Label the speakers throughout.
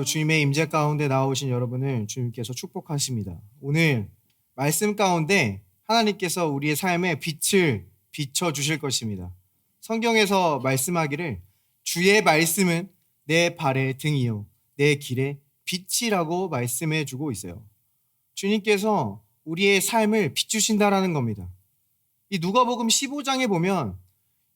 Speaker 1: 주님의 임재 가운데 나오신 여러분을 주님께서 축복하십니다. 오늘 말씀 가운데 하나님께서 우리의 삶에 빛을 비춰 주실 것입니다. 성경에서 말씀하기를 주의 말씀은 내 발의 등이요 내 길의 빛이라고 말씀해 주고 있어요. 주님께서 우리의 삶을 비추신다라는 겁니다. 이 누가복음 15장에 보면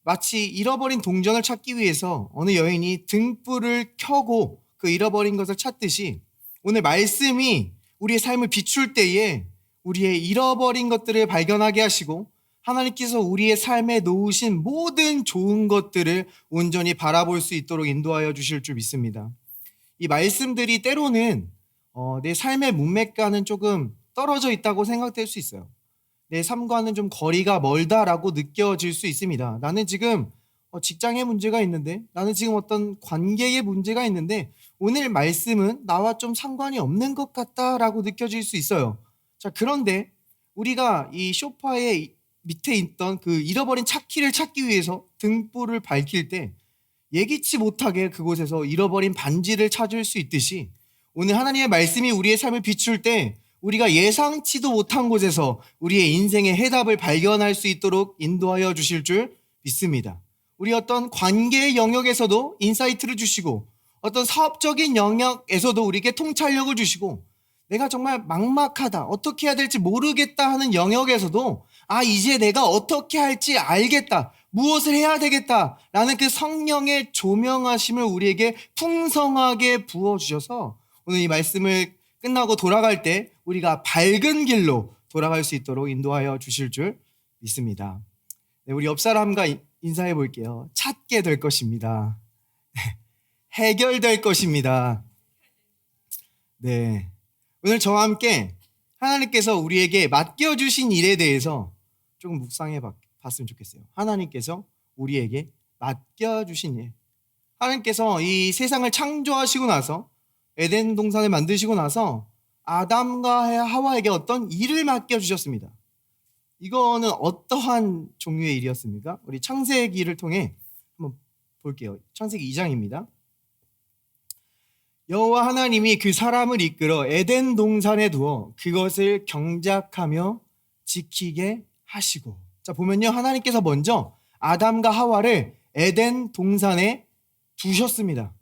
Speaker 1: 마치 잃어버린 동전을 찾기 위해서 어느 여인이 등불을 켜고 그 잃어버린 것을 찾듯이 오늘 말씀이 우리의 삶을 비출 때에 우리의 잃어버린 것들을 발견하게 하시고 하나님께서 우리의 삶에 놓으신 모든 좋은 것들을 온전히 바라볼 수 있도록 인도하여 주실 줄 믿습니다. 이 말씀들이 때로는 내 삶의 문맥과는 조금 떨어져 있다고 생각될 수 있어요. 내 삶과는 좀 거리가 멀다라고 느껴질 수 있습니다. 나는 지금 직장에 문제가 있는데, 나는 지금 어떤 관계에 문제가 있는데 오늘 말씀은 나와 좀 상관이 없는 것 같다라고 느껴질 수 있어요. 자, 그런데 우리가 이 소파의 밑에 있던 그 잃어버린 차키를 찾기 위해서 등불을 밝힐 때 예기치 못하게 그곳에서 잃어버린 반지를 찾을 수 있듯이 오늘 하나님의 말씀이 우리의 삶을 비출 때 우리가 예상치도 못한 곳에서 우리의 인생의 해답을 발견할 수 있도록 인도하여 주실 줄 믿습니다. 우리 어떤 관계의 영역에서도 인사이트를 주시고 어떤 사업적인 영역에서도 우리에게 통찰력을 주시고 내가 정말 막막하다, 어떻게 해야 될지 모르겠다 하는 영역에서도 이제 내가 어떻게 할지 알겠다, 무엇을 해야 되겠다라는 그 성령의 조명하심을 우리에게 풍성하게 부어주셔서 오늘 이 말씀을 끝나고 돌아갈 때 우리가 밝은 길로 돌아갈 수 있도록 인도하여 주실 줄 믿습니다. 네, 우리 옆 사람과 인사해 볼게요. 찾게 될 것입니다. 해결될 것입니다. 네, 오늘 저와 함께 하나님께서 우리에게 맡겨주신 일에 대해서 조금 묵상해 봤으면 좋겠어요. 하나님께서 우리에게 맡겨주신 일. 하나님께서 이 세상을 창조하시고 나서 에덴 동산을 만드시고 나서 아담과 하와에게 어떤 일을 맡겨주셨습니다. 이거는 어떠한 종류의 일이었습니까? 우리 창세기를 통해 한번 볼게요. 창세기 2장입니다. 여호와 하나님이 그 사람을 이끌어 에덴 동산에 두어 그것을 경작하며 지키게 하시고, 자 보면요, 하나님께서 먼저 아담과 하와를 에덴 동산에 두셨습니다.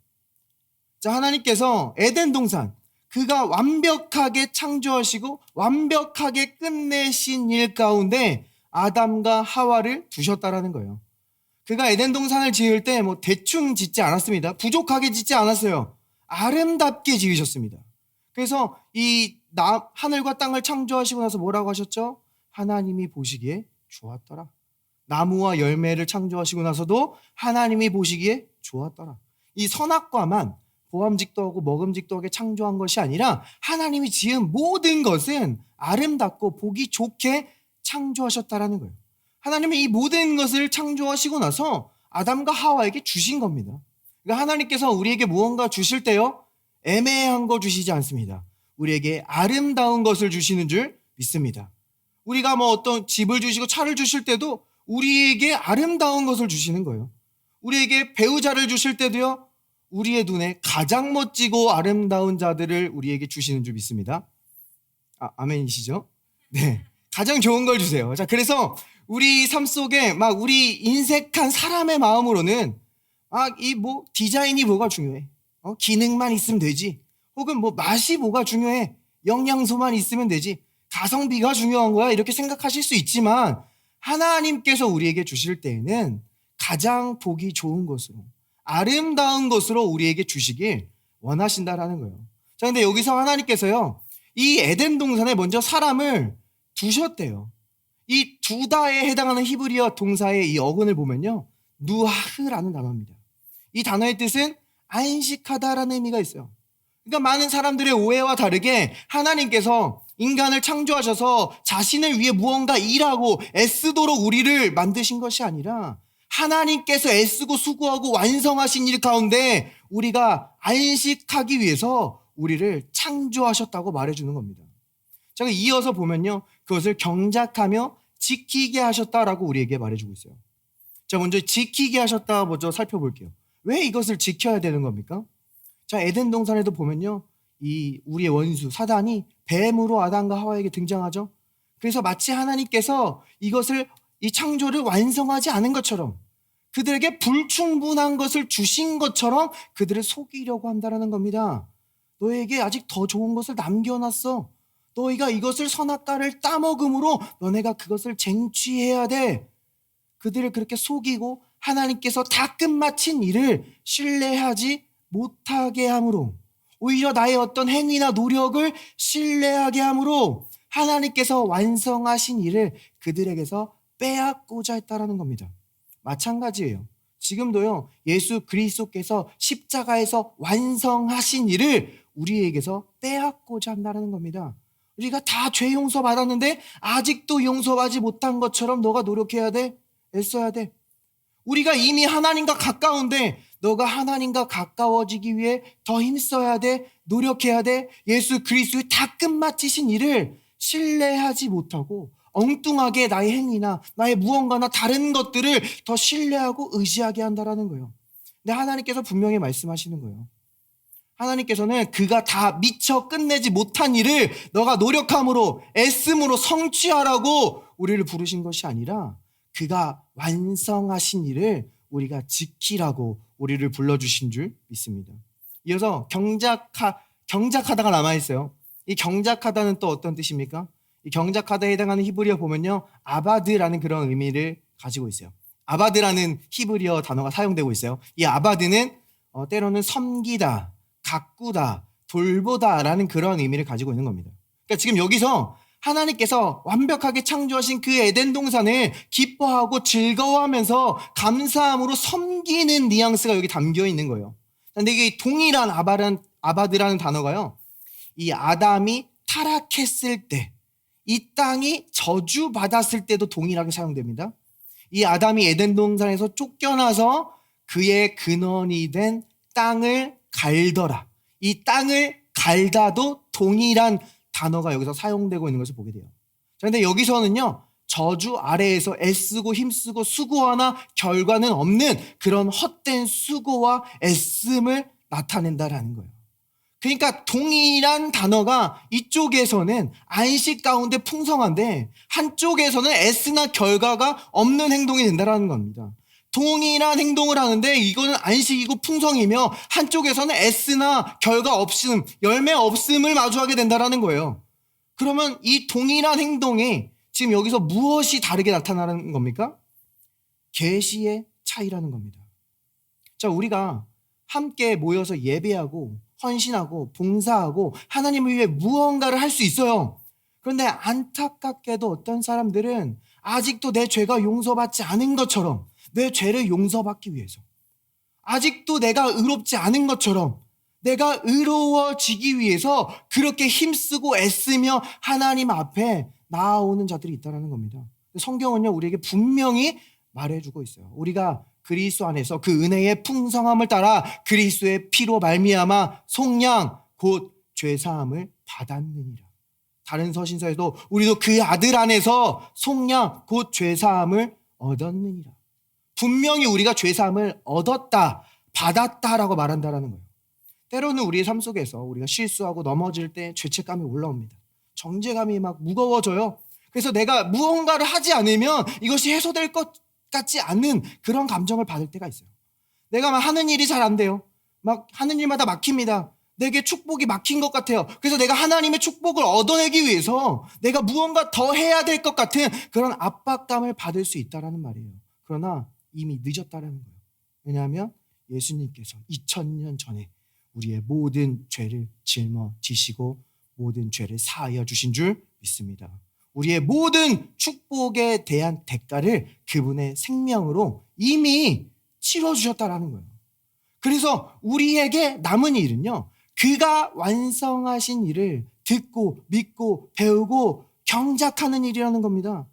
Speaker 1: 자, 하나님께서 에덴 동산, 그가 완벽하게 창조하시고 완벽하게 끝내신 일 가운데 아담과 하와를 두셨다라는 거예요. 그가 에덴 동산을 지을 때 대충 짓지 않았습니다. 부족하게 짓지 않았어요. 아름답게 지으셨습니다. 그래서 이 하늘과 땅을 창조하시고 나서 뭐라고 하셨죠? 하나님이 보시기에 좋았더라. 나무와 열매를 창조하시고 나서도 하나님이 보시기에 좋았더라. 이 선악과만 보암직도 하고 먹음직도 하게 창조한 것이 아니라 하나님이 지은 모든 것은 아름답고 보기 좋게 창조하셨다라는 거예요. 하나님은 이 모든 것을 창조하시고 나서 아담과 하와에게 주신 겁니다. 그러니까 하나님께서 우리에게 무언가 주실 때요, 애매한 거 주시지 않습니다. 우리에게 아름다운 것을 주시는 줄 믿습니다. 우리가 어떤 집을 주시고 차를 주실 때도 우리에게 아름다운 것을 주시는 거예요. 우리에게 배우자를 주실 때도요, 우리의 눈에 가장 멋지고 아름다운 자들을 우리에게 주시는 줄 믿습니다. 아멘이시죠? 네, 가장 좋은 걸 주세요. 자, 그래서 우리 삶 속에 우리 인색한 사람의 마음으로는 디자인이 뭐가 중요해? 기능만 있으면 되지. 혹은 맛이 뭐가 중요해? 영양소만 있으면 되지. 가성비가 중요한 거야. 이렇게 생각하실 수 있지만 하나님께서 우리에게 주실 때에는 가장 보기 좋은 것으로, 아름다운 것으로 우리에게 주시길 원하신다라는 거예요. 자, 근데 여기서 하나님께서요, 이 에덴 동산에 먼저 사람을 두셨대요. 이 두다에 해당하는 히브리어 동사의 이 어근을 보면요, 누하흐라는 단어입니다. 이 단어의 뜻은 안식하다라는 의미가 있어요. 그러니까 많은 사람들의 오해와 다르게 하나님께서 인간을 창조하셔서 자신을 위해 무언가 일하고 애쓰도록 우리를 만드신 것이 아니라 하나님께서 애쓰고 수고하고 완성하신 일 가운데 우리가 안식하기 위해서 우리를 창조하셨다고 말해주는 겁니다. 자, 이어서 보면요, 그것을 경작하며 지키게 하셨다라고 우리에게 말해주고 있어요. 자, 먼저 지키게 하셨다 먼저 살펴볼게요. 왜 이것을 지켜야 되는 겁니까? 자, 에덴 동산에도 보면요, 이 우리의 원수 사단이 뱀으로 아담과 하와에게 등장하죠. 그래서 마치 하나님께서 이 창조를 완성하지 않은 것처럼, 그들에게 불충분한 것을 주신 것처럼 그들을 속이려고 한다는 겁니다. 너에게 아직 더 좋은 것을 남겨놨어. 너희가 이것을 선악과를 따먹음으로 너네가 그것을 쟁취해야 돼. 그들을 그렇게 속이고 하나님께서 다 끝마친 일을 신뢰하지 못하게 함으로, 오히려 나의 어떤 행위나 노력을 신뢰하게 함으로 하나님께서 완성하신 일을 그들에게서 빼앗고자 했다라는 겁니다. 마찬가지예요. 지금도요, 예수 그리스도께서 십자가에서 완성하신 일을 우리에게서 빼앗고자 한다는 겁니다. 우리가 다 죄 용서 받았는데 아직도 용서하지 못한 것처럼 너가 노력해야 돼. 애써야 돼. 우리가 이미 하나님과 가까운데 너가 하나님과 가까워지기 위해 더 힘써야 돼. 노력해야 돼. 예수 그리스도의 다 끝마치신 일을 신뢰하지 못하고 엉뚱하게 나의 행위나 나의 무언가나 다른 것들을 더 신뢰하고 의지하게 한다라는 거예요. 근데 하나님께서 분명히 말씀하시는 거예요. 하나님께서는 그가 다 미처 끝내지 못한 일을 너가 노력함으로 애씀으로 성취하라고 우리를 부르신 것이 아니라 그가 완성하신 일을 우리가 지키라고 우리를 불러주신 줄 믿습니다. 이어서 경작하다가 남아있어요. 이 경작하다는 또 어떤 뜻입니까? 이 경작하다에 해당하는 히브리어 보면요, 아바드라는 그런 의미를 가지고 있어요. 아바드라는 히브리어 단어가 사용되고 있어요. 이 아바드는 때로는 섬기다, 가꾸다, 돌보다라는 그런 의미를 가지고 있는 겁니다. 그러니까 지금 여기서 하나님께서 완벽하게 창조하신 그 에덴 동산을 기뻐하고 즐거워하면서 감사함으로 섬기는 뉘앙스가 여기 담겨 있는 거예요. 근데 이게 동일한 아바드라는 단어가요, 이 아담이 타락했을 때, 이 땅이 저주받았을 때도 동일하게 사용됩니다. 이 아담이 에덴 동산에서 쫓겨나서 그의 근원이 된 땅을 갈더라. 이 땅을 갈다도 동일한 단어가 여기서 사용되고 있는 것을 보게 돼요. 그런데 여기서는요, 저주 아래에서 애쓰고 힘쓰고 수고하나 결과는 없는 그런 헛된 수고와 애씀을 나타낸다라는 거예요. 그러니까 동일한 단어가 이쪽에서는 안식 가운데 풍성한데 한쪽에서는 애쓰나 결과가 없는 행동이 된다는 겁니다. 동일한 행동을 하는데 이거는 안식이고 풍성이며 한쪽에서는 애쓰나 결과 없음, 열매 없음을 마주하게 된다는 거예요. 그러면 이 동일한 행동에 지금 여기서 무엇이 다르게 나타나는 겁니까? 계시의 차이라는 겁니다. 자, 우리가 함께 모여서 예배하고 헌신하고 봉사하고 하나님을 위해 무언가를 할 수 있어요. 그런데 안타깝게도 어떤 사람들은 아직도 내 죄가 용서받지 않은 것처럼, 내 죄를 용서받기 위해서, 아직도 내가 의롭지 않은 것처럼 내가 의로워지기 위해서 그렇게 힘쓰고 애쓰며 하나님 앞에 나아오는 자들이 있다는 겁니다. 성경은요, 우리에게 분명히 말해주고 있어요. 우리가 그리스도 안에서 그 은혜의 풍성함을 따라 그리스도의 피로 말미암아 속량 곧 죄사함을 받았느니라. 다른 서신서에도 우리도 그 아들 안에서 속량 곧 죄사함을 얻었느니라. 분명히 우리가 죄사함을 얻었다, 받았다라고 말한다라는 거예요. 때로는 우리의 삶 속에서 우리가 실수하고 넘어질 때 죄책감이 올라옵니다. 정죄감이 막 무거워져요. 그래서 내가 무언가를 하지 않으면 이것이 해소될 것 같지 않은 그런 감정을 받을 때가 있어요. 내가 막 하는 일이 잘 안 돼요. 막 하는 일마다 막힙니다. 내게 축복이 막힌 것 같아요. 그래서 내가 하나님의 축복을 얻어내기 위해서 내가 무언가 더 해야 될 것 같은 그런 압박감을 받을 수 있다는 말이에요. 그러나 이미 늦었다는 거예요. 왜냐하면 예수님께서 2000년 전에 우리의 모든 죄를 짊어지시고 모든 죄를 사하여 주신 줄 믿습니다. 우리의 모든 축복에 대한 대가를 그분의 생명으로 이미 치러주셨다라는 거예요. 그래서 우리에게 남은 일은요, 그가 완성하신 일을 듣고 믿고 배우고 경작하는 일이라는 겁니다.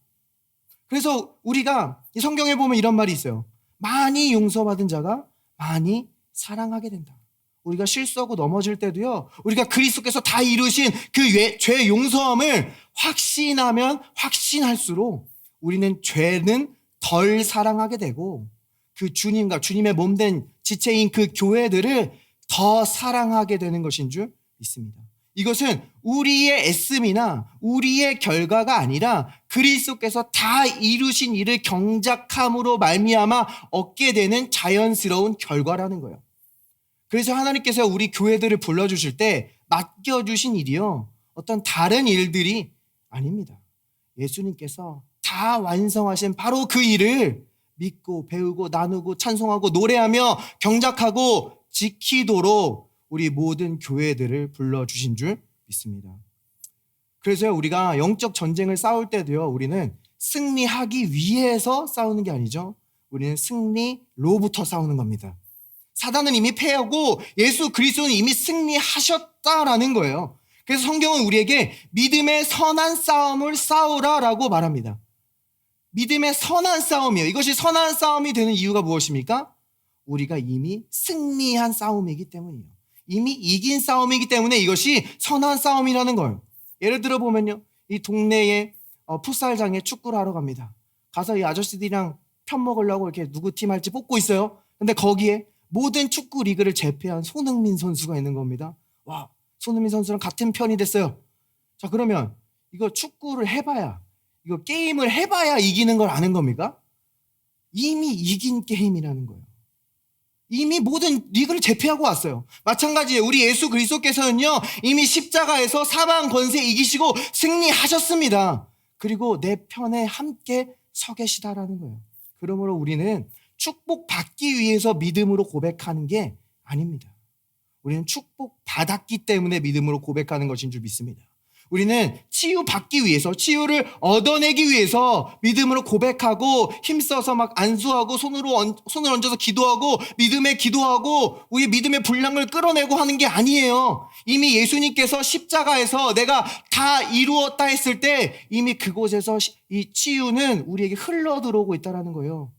Speaker 1: 그래서 우리가 이 성경에 보면 이런 말이 있어요. 많이 용서받은 자가 많이 사랑하게 된다. 우리가 실수하고 넘어질 때도요, 우리가 그리스도께서 다 이루신 그 죄 용서함을 확신하면 확신할수록 우리는 죄는 덜 사랑하게 되고 그 주님과 주님의 몸된 지체인 그 교회들을 더 사랑하게 되는 것인 줄 믿습니다. 이것은 우리의 애씀이나 우리의 결과가 아니라 그리스도께서 다 이루신 일을 경작함으로 말미암아 얻게 되는 자연스러운 결과라는 거예요. 그래서 하나님께서 우리 교회들을 불러주실 때 맡겨주신 일이요, 어떤 다른 일들이 아닙니다. 예수님께서 다 완성하신 바로 그 일을 믿고 배우고 나누고 찬송하고 노래하며 경작하고 지키도록 우리 모든 교회들을 불러주신 줄 믿습니다. 그래서 우리가 영적 전쟁을 싸울 때도요, 우리는 승리하기 위해서 싸우는 게 아니죠. 우리는 승리로부터 싸우는 겁니다. 사단은 이미 패하고 예수 그리스도는 이미 승리하셨다라는 거예요. 그래서 성경은 우리에게 믿음의 선한 싸움을 싸우라라고 말합니다. 믿음의 선한 싸움이에요. 이것이 선한 싸움이 되는 이유가 무엇입니까? 우리가 이미 승리한 싸움이기 때문이에요. 이미 이긴 싸움이기 때문에 이것이 선한 싸움이라는 거예요. 예를 들어 보면요, 이 동네에 풋살장에 축구를 하러 갑니다. 가서 이 아저씨들이랑 편 먹으려고 이렇게 누구 팀 할지 뽑고 있어요. 근데 거기에 모든 축구 리그를 제패한 손흥민 선수가 있는 겁니다. 와, 손흥민 선수랑 같은 편이 됐어요. 자, 그러면 이거 축구를 해봐야, 이거 게임을 해봐야 이기는 걸 아는 겁니까? 이미 이긴 게임이라는 거예요. 이미 모든 리그를 제패하고 왔어요. 마찬가지예요. 우리 예수 그리스도께서는요, 이미 십자가에서 사방 권세 이기시고 승리하셨습니다. 그리고 내 편에 함께 서 계시다라는 거예요. 그러므로 우리는 축복받기 위해서 믿음으로 고백하는 게 아닙니다. 우리는 축복받았기 때문에 믿음으로 고백하는 것인 줄 믿습니다. 우리는 치유받기 위해서, 치유를 얻어내기 위해서 믿음으로 고백하고 힘써서 막 안수하고 손을 얹어서 기도하고 믿음에 기도하고 우리 믿음의 분량을 끌어내고 하는 게 아니에요. 이미 예수님께서 십자가에서 내가 다 이루었다 했을 때 이미 그곳에서 이 치유는 우리에게 흘러 들어오고 있다는 거예요.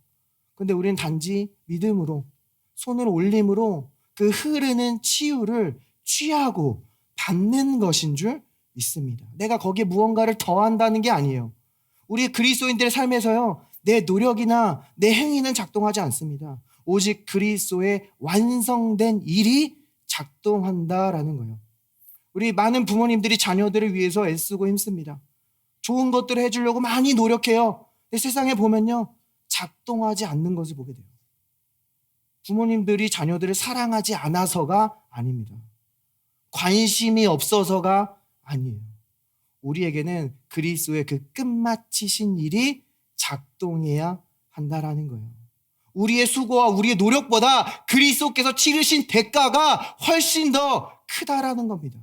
Speaker 1: 근데 우리는 단지 믿음으로, 손을 올림으로 그 흐르는 치유를 취하고 받는 것인 줄 믿습니다. 내가 거기에 무언가를 더한다는 게 아니에요. 우리 그리스도인들의 삶에서요, 내 노력이나 내 행위는 작동하지 않습니다. 오직 그리스도의 완성된 일이 작동한다라는 거예요. 우리 많은 부모님들이 자녀들을 위해서 애쓰고 힘씁니다. 좋은 것들을 해주려고 많이 노력해요. 근데 세상에 보면요, 작동하지 않는 것을 보게 돼요. 부모님들이 자녀들을 사랑하지 않아서가 아닙니다. 관심이 없어서가 아니에요. 우리에게는 그리스도의 그 끝마치신 일이 작동해야 한다라는 거예요. 우리의 수고와 우리의 노력보다 그리스도께서 치르신 대가가 훨씬 더 크다라는 겁니다.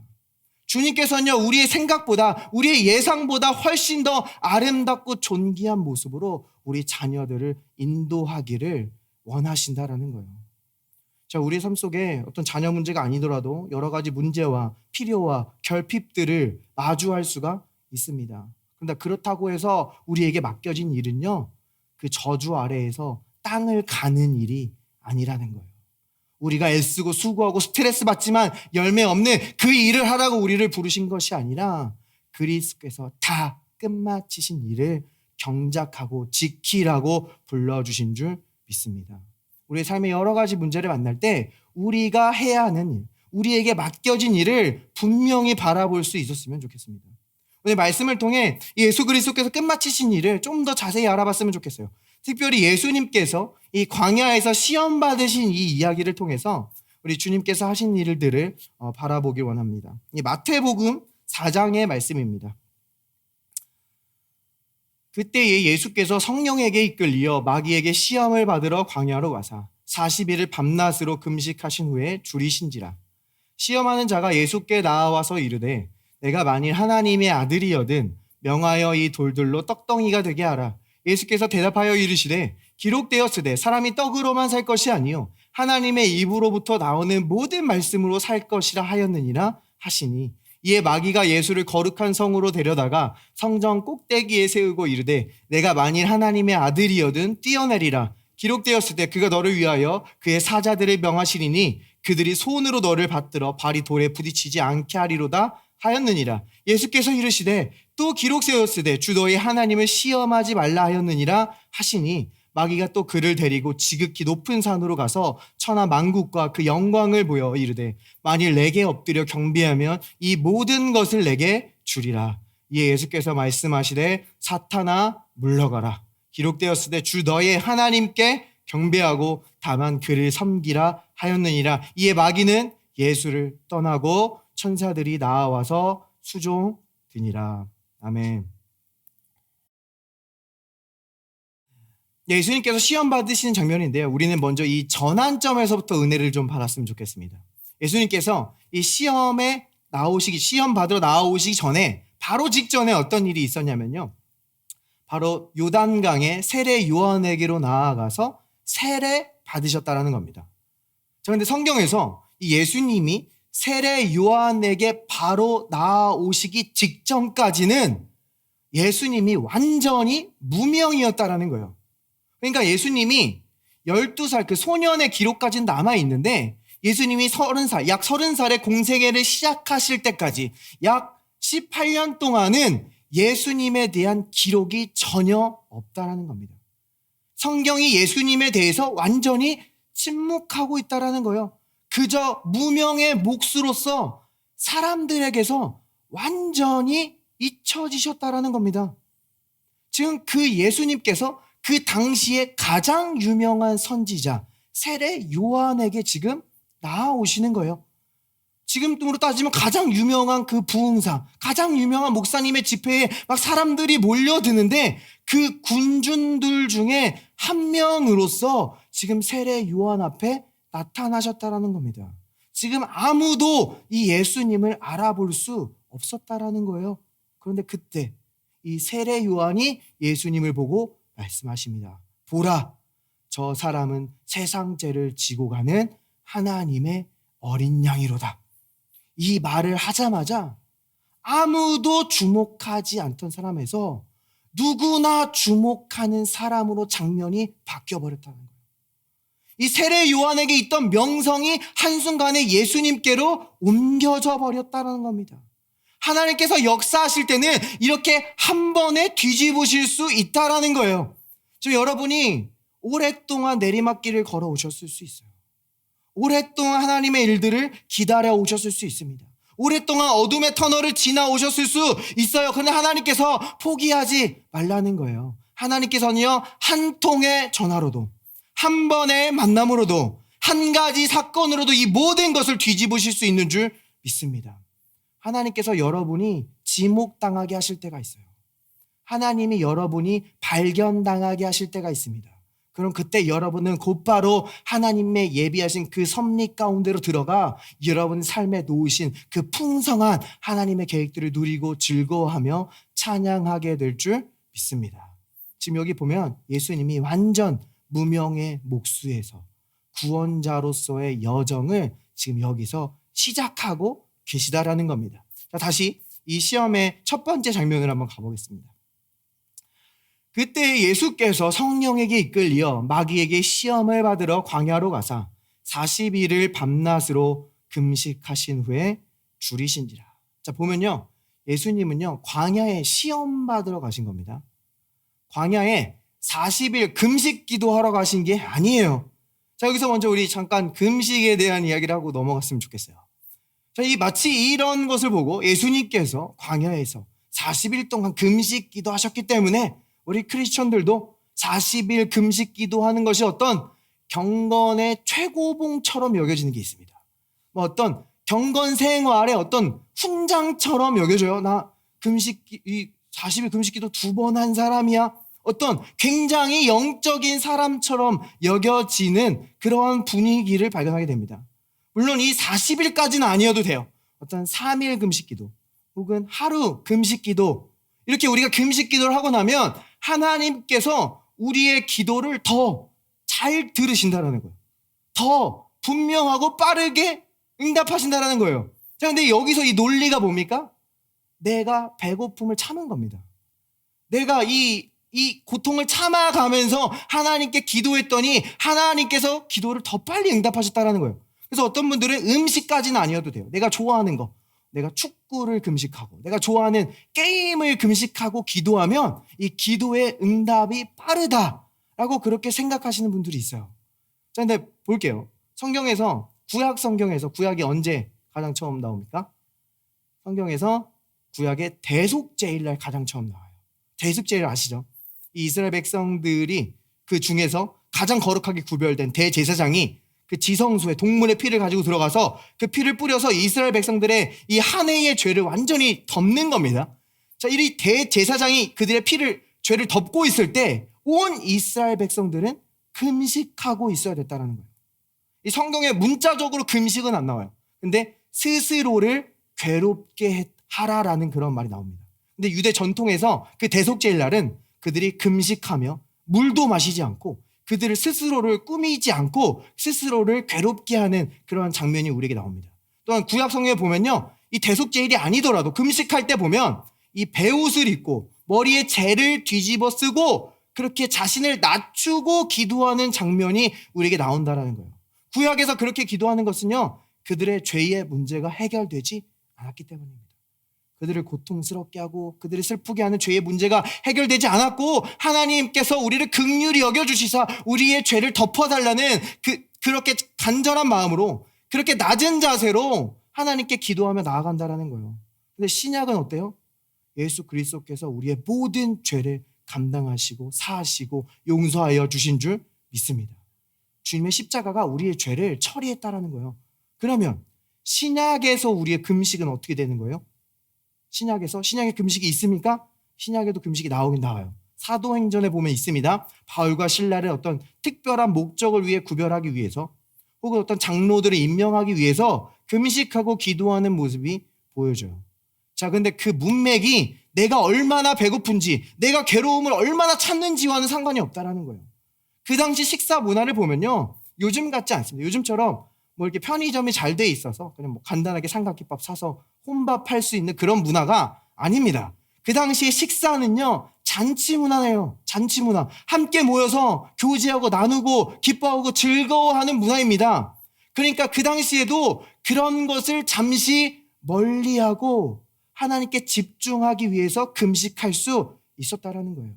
Speaker 1: 주님께서는요, 우리의 생각보다, 우리의 예상보다 훨씬 더 아름답고 존귀한 모습으로 우리 자녀들을 인도하기를 원하신다라는 거예요. 자, 우리의 삶 속에 어떤 자녀 문제가 아니더라도 여러 가지 문제와 필요와 결핍들을 마주할 수가 있습니다. 그런데 그렇다고 해서 우리에게 맡겨진 일은요, 그 저주 아래에서 땅을 가는 일이 아니라는 거예요. 우리가 애쓰고 수고하고 스트레스 받지만 열매 없는 그 일을 하라고 우리를 부르신 것이 아니라 그리스도께서 다 끝마치신 일을 경작하고 지키라고 불러주신 줄 믿습니다. 우리의 삶의 여러 가지 문제를 만날 때 우리가 해야 하는 일, 우리에게 맡겨진 일을 분명히 바라볼 수 있었으면 좋겠습니다. 오늘 말씀을 통해 예수 그리스도께서 끝마치신 일을 좀 더 자세히 알아봤으면 좋겠어요. 특별히 예수님께서 이 광야에서 시험 받으신 이 이야기를 통해서 우리 주님께서 하신 일들을 바라보길 원합니다. 이 마태복음 4장의 말씀입니다. 그때에 예수께서 성령에게 이끌리어 마귀에게 시험을 받으러 광야로 와사 40일을 밤낮으로 금식하신 후에 줄이신지라. 시험하는 자가 예수께 나와서 이르되 내가 만일 하나님의 아들이여든 명하여 이 돌들로 떡덩이가 되게 하라. 예수께서 대답하여 이르시되 기록되었으되 사람이 떡으로만 살 것이 아니요 하나님의 입으로부터 나오는 모든 말씀으로 살 것이라 하였느니라 하시니, 이에 마귀가 예수를 거룩한 성으로 데려다가 성전 꼭대기에 세우고 이르되 내가 만일 하나님의 아들이여든 뛰어내리라. 기록되었을 때 그가 너를 위하여 그의 사자들을 명하시리니 그들이 손으로 너를 받들어 발이 돌에 부딪히지 않게 하리로다 하였느니라. 예수께서 이르시되 또 기록되었으되 주 너희 하나님을 시험하지 말라 하였느니라 하시니, 마귀가 또 그를 데리고 지극히 높은 산으로 가서 천하 만국과 그 영광을 보여 이르되 만일 내게 엎드려 경배하면 이 모든 것을 내게 주리라. 이에 예수께서 말씀하시되 사탄아 물러가라. 기록되었으되 주 너의 하나님께 경배하고 다만 그를 섬기라 하였느니라. 이에 마귀는 예수를 떠나고 천사들이 나와서 수종드니라. 아멘. 예수님께서 시험 받으시는 장면인데요. 우리는 먼저 이 전환점에서부터 은혜를 좀 받았으면 좋겠습니다. 예수님께서 이 시험 받으러 나오시기 전에 바로 직전에 어떤 일이 있었냐면요. 바로 요단강에 세례 요한에게로 나아가서 세례 받으셨다라는 겁니다. 자, 근데 성경에서 이 예수님이 세례 요한에게 바로 나오시기 직전까지는 예수님이 완전히 무명이었다라는 거예요. 그러니까 예수님이 12살 그 소년의 기록까지는 남아있는데 예수님이 30살, 약 30살의 공생애를 시작하실 때까지 약 18년 동안은 예수님에 대한 기록이 전혀 없다라는 겁니다. 성경이 예수님에 대해서 완전히 침묵하고 있다라는 거예요. 그저 무명의 몫으로서 사람들에게서 완전히 잊혀지셨다라는 겁니다. 지금 그 예수님께서 그 당시에 가장 유명한 선지자 세례 요한에게 지금 나아오시는 거예요. 지금으로 따지면 가장 유명한 그 부흥사, 가장 유명한 목사님의 집회에 막 사람들이 몰려드는데 그 군중들 중에 한 명으로서 지금 세례 요한 앞에 나타나셨다라는 겁니다. 지금 아무도 이 예수님을 알아볼 수 없었다라는 거예요. 그런데 그때 이 세례 요한이 예수님을 보고 말씀하십니다. 보라, 저 사람은 세상 죄를 지고 가는 하나님의 어린 양이로다. 이 말을 하자마자 아무도 주목하지 않던 사람에서 누구나 주목하는 사람으로 장면이 바뀌어버렸다는 거예요. 이 세례 요한에게 있던 명성이 한순간에 예수님께로 옮겨져 버렸다는 겁니다. 하나님께서 역사하실 때는 이렇게 한 번에 뒤집으실 수 있다라는 거예요. 지금 여러분이 오랫동안 내리막길을 걸어오셨을 수 있어요. 오랫동안 하나님의 일들을 기다려 오셨을 수 있습니다. 오랫동안 어둠의 터널을 지나오셨을 수 있어요. 그런데 하나님께서 포기하지 말라는 거예요. 하나님께서는요, 한 통의 전화로도, 한 번의 만남으로도, 한 가지 사건으로도 이 모든 것을 뒤집으실 수 있는 줄 믿습니다. 하나님께서 여러분이 지목당하게 하실 때가 있어요. 하나님이 여러분이 발견당하게 하실 때가 있습니다. 그럼 그때 여러분은 곧바로 하나님의 예비하신 그 섭리 가운데로 들어가 여러분 삶에 놓으신 그 풍성한 하나님의 계획들을 누리고 즐거워하며 찬양하게 될 줄 믿습니다. 지금 여기 보면 예수님이 완전 무명의 목수에서 구원자로서의 여정을 지금 여기서 시작하고 계시다라는 겁니다. 자, 다시 이 시험의 첫 번째 장면을 한번 가보겠습니다. 그때 예수께서 성령에게 이끌리어 마귀에게 시험을 받으러 광야로 가사 40일을 밤낮으로 금식하신 후에 줄이신지라. 자, 보면요, 예수님은요 광야에 시험 받으러 가신 겁니다. 광야에 40일 금식 기도하러 가신 게 아니에요. 자, 여기서 먼저 우리 잠깐 금식에 대한 이야기를 하고 넘어갔으면 좋겠어요. 자, 마치 이런 것을 보고 예수님께서 광야에서 40일 동안 금식 기도하셨기 때문에 우리 크리스천들도 40일 금식 기도하는 것이 어떤 경건의 최고봉처럼 여겨지는 게 있습니다. 어떤 경건 생활의 어떤 훈장처럼 여겨져요. 나 40일 금식 기도 2번 한 사람이야. 어떤 굉장히 영적인 사람처럼 여겨지는 그런 분위기를 발견하게 됩니다. 물론 이 40일까지는 아니어도 돼요. 어떤 3일 금식 기도 혹은 하루 금식 기도, 이렇게 우리가 금식 기도를 하고 나면 하나님께서 우리의 기도를 더 잘 들으신다라는 거예요. 더 분명하고 빠르게 응답하신다라는 거예요. 자, 근데 여기서 이 논리가 뭡니까? 내가 배고픔을 참은 겁니다. 내가 이 고통을 참아가면서 하나님께 기도했더니 하나님께서 기도를 더 빨리 응답하셨다라는 거예요. 그래서 어떤 분들은 음식까지는 아니어도 돼요. 내가 좋아하는 거, 내가 축구를 금식하고 내가 좋아하는 게임을 금식하고 기도하면 이 기도의 응답이 빠르다 라고 그렇게 생각하시는 분들이 있어요. 자, 근데 볼게요. 성경에서, 구약 성경에서 구약이 언제 가장 처음 나옵니까? 성경에서 구약의 대속제일날 가장 처음 나와요. 대속제일 아시죠? 이 이스라엘 백성들이 그 중에서 가장 거룩하게 구별된 대제사장이 그 지성소에 동물의 피를 가지고 들어가서 그 피를 뿌려서 이스라엘 백성들의 이 한 해의 죄를 완전히 덮는 겁니다. 자, 이 대제사장이 그들의 죄를 덮고 있을 때 온 이스라엘 백성들은 금식하고 있어야 됐다는 거예요. 이 성경에 문자적으로 금식은 안 나와요. 근데 스스로를 괴롭게 하라라는 그런 말이 나옵니다. 근데 유대 전통에서 그 대속제일 날은 그들이 금식하며 물도 마시지 않고 그들을 스스로를 꾸미지 않고 스스로를 괴롭게 하는 그러한 장면이 우리에게 나옵니다. 또한 구약 성경에 보면요, 이 대속제일이 아니더라도 금식할 때 보면 이 베옷을 입고 머리에 재를 뒤집어 쓰고 그렇게 자신을 낮추고 기도하는 장면이 우리에게 나온다는 거예요. 구약에서 그렇게 기도하는 것은요, 그들의 죄의 문제가 해결되지 않았기 때문입니다. 그들을 고통스럽게 하고 그들을 슬프게 하는 죄의 문제가 해결되지 않았고 하나님께서 우리를 긍휼히 여겨주시사 우리의 죄를 덮어달라는 그렇게 간절한 마음으로 그렇게 낮은 자세로 하나님께 기도하며 나아간다는 거예요. 근데 신약은 어때요? 예수 그리스도께서 우리의 모든 죄를 감당하시고 사하시고 용서하여 주신 줄 믿습니다. 주님의 십자가가 우리의 죄를 처리했다라는 거예요. 그러면 신약에서 우리의 금식은 어떻게 되는 거예요? 신약에 금식이 있습니까? 신약에도 금식이 나오긴 나와요. 사도행전에 보면 있습니다. 바울과 실라를 어떤 특별한 목적을 위해 구별하기 위해서 혹은 어떤 장로들을 임명하기 위해서 금식하고 기도하는 모습이 보여져요. 자, 근데 그 문맥이 내가 얼마나 배고픈지, 내가 괴로움을 얼마나 참는지와는 상관이 없다라는 거예요. 그 당시 식사 문화를 보면요, 요즘 같지 않습니다. 요즘처럼 뭐 이렇게 편의점이 잘 돼 있어서 그냥 뭐 간단하게 삼각김밥 사서 혼밥할 수 있는 그런 문화가 아닙니다. 그 당시에 식사는요, 잔치 문화예요. 잔치 문화. 함께 모여서 교제하고 나누고 기뻐하고 즐거워하는 문화입니다. 그러니까 그 당시에도 그런 것을 잠시 멀리하고 하나님께 집중하기 위해서 금식할 수 있었다라는 거예요.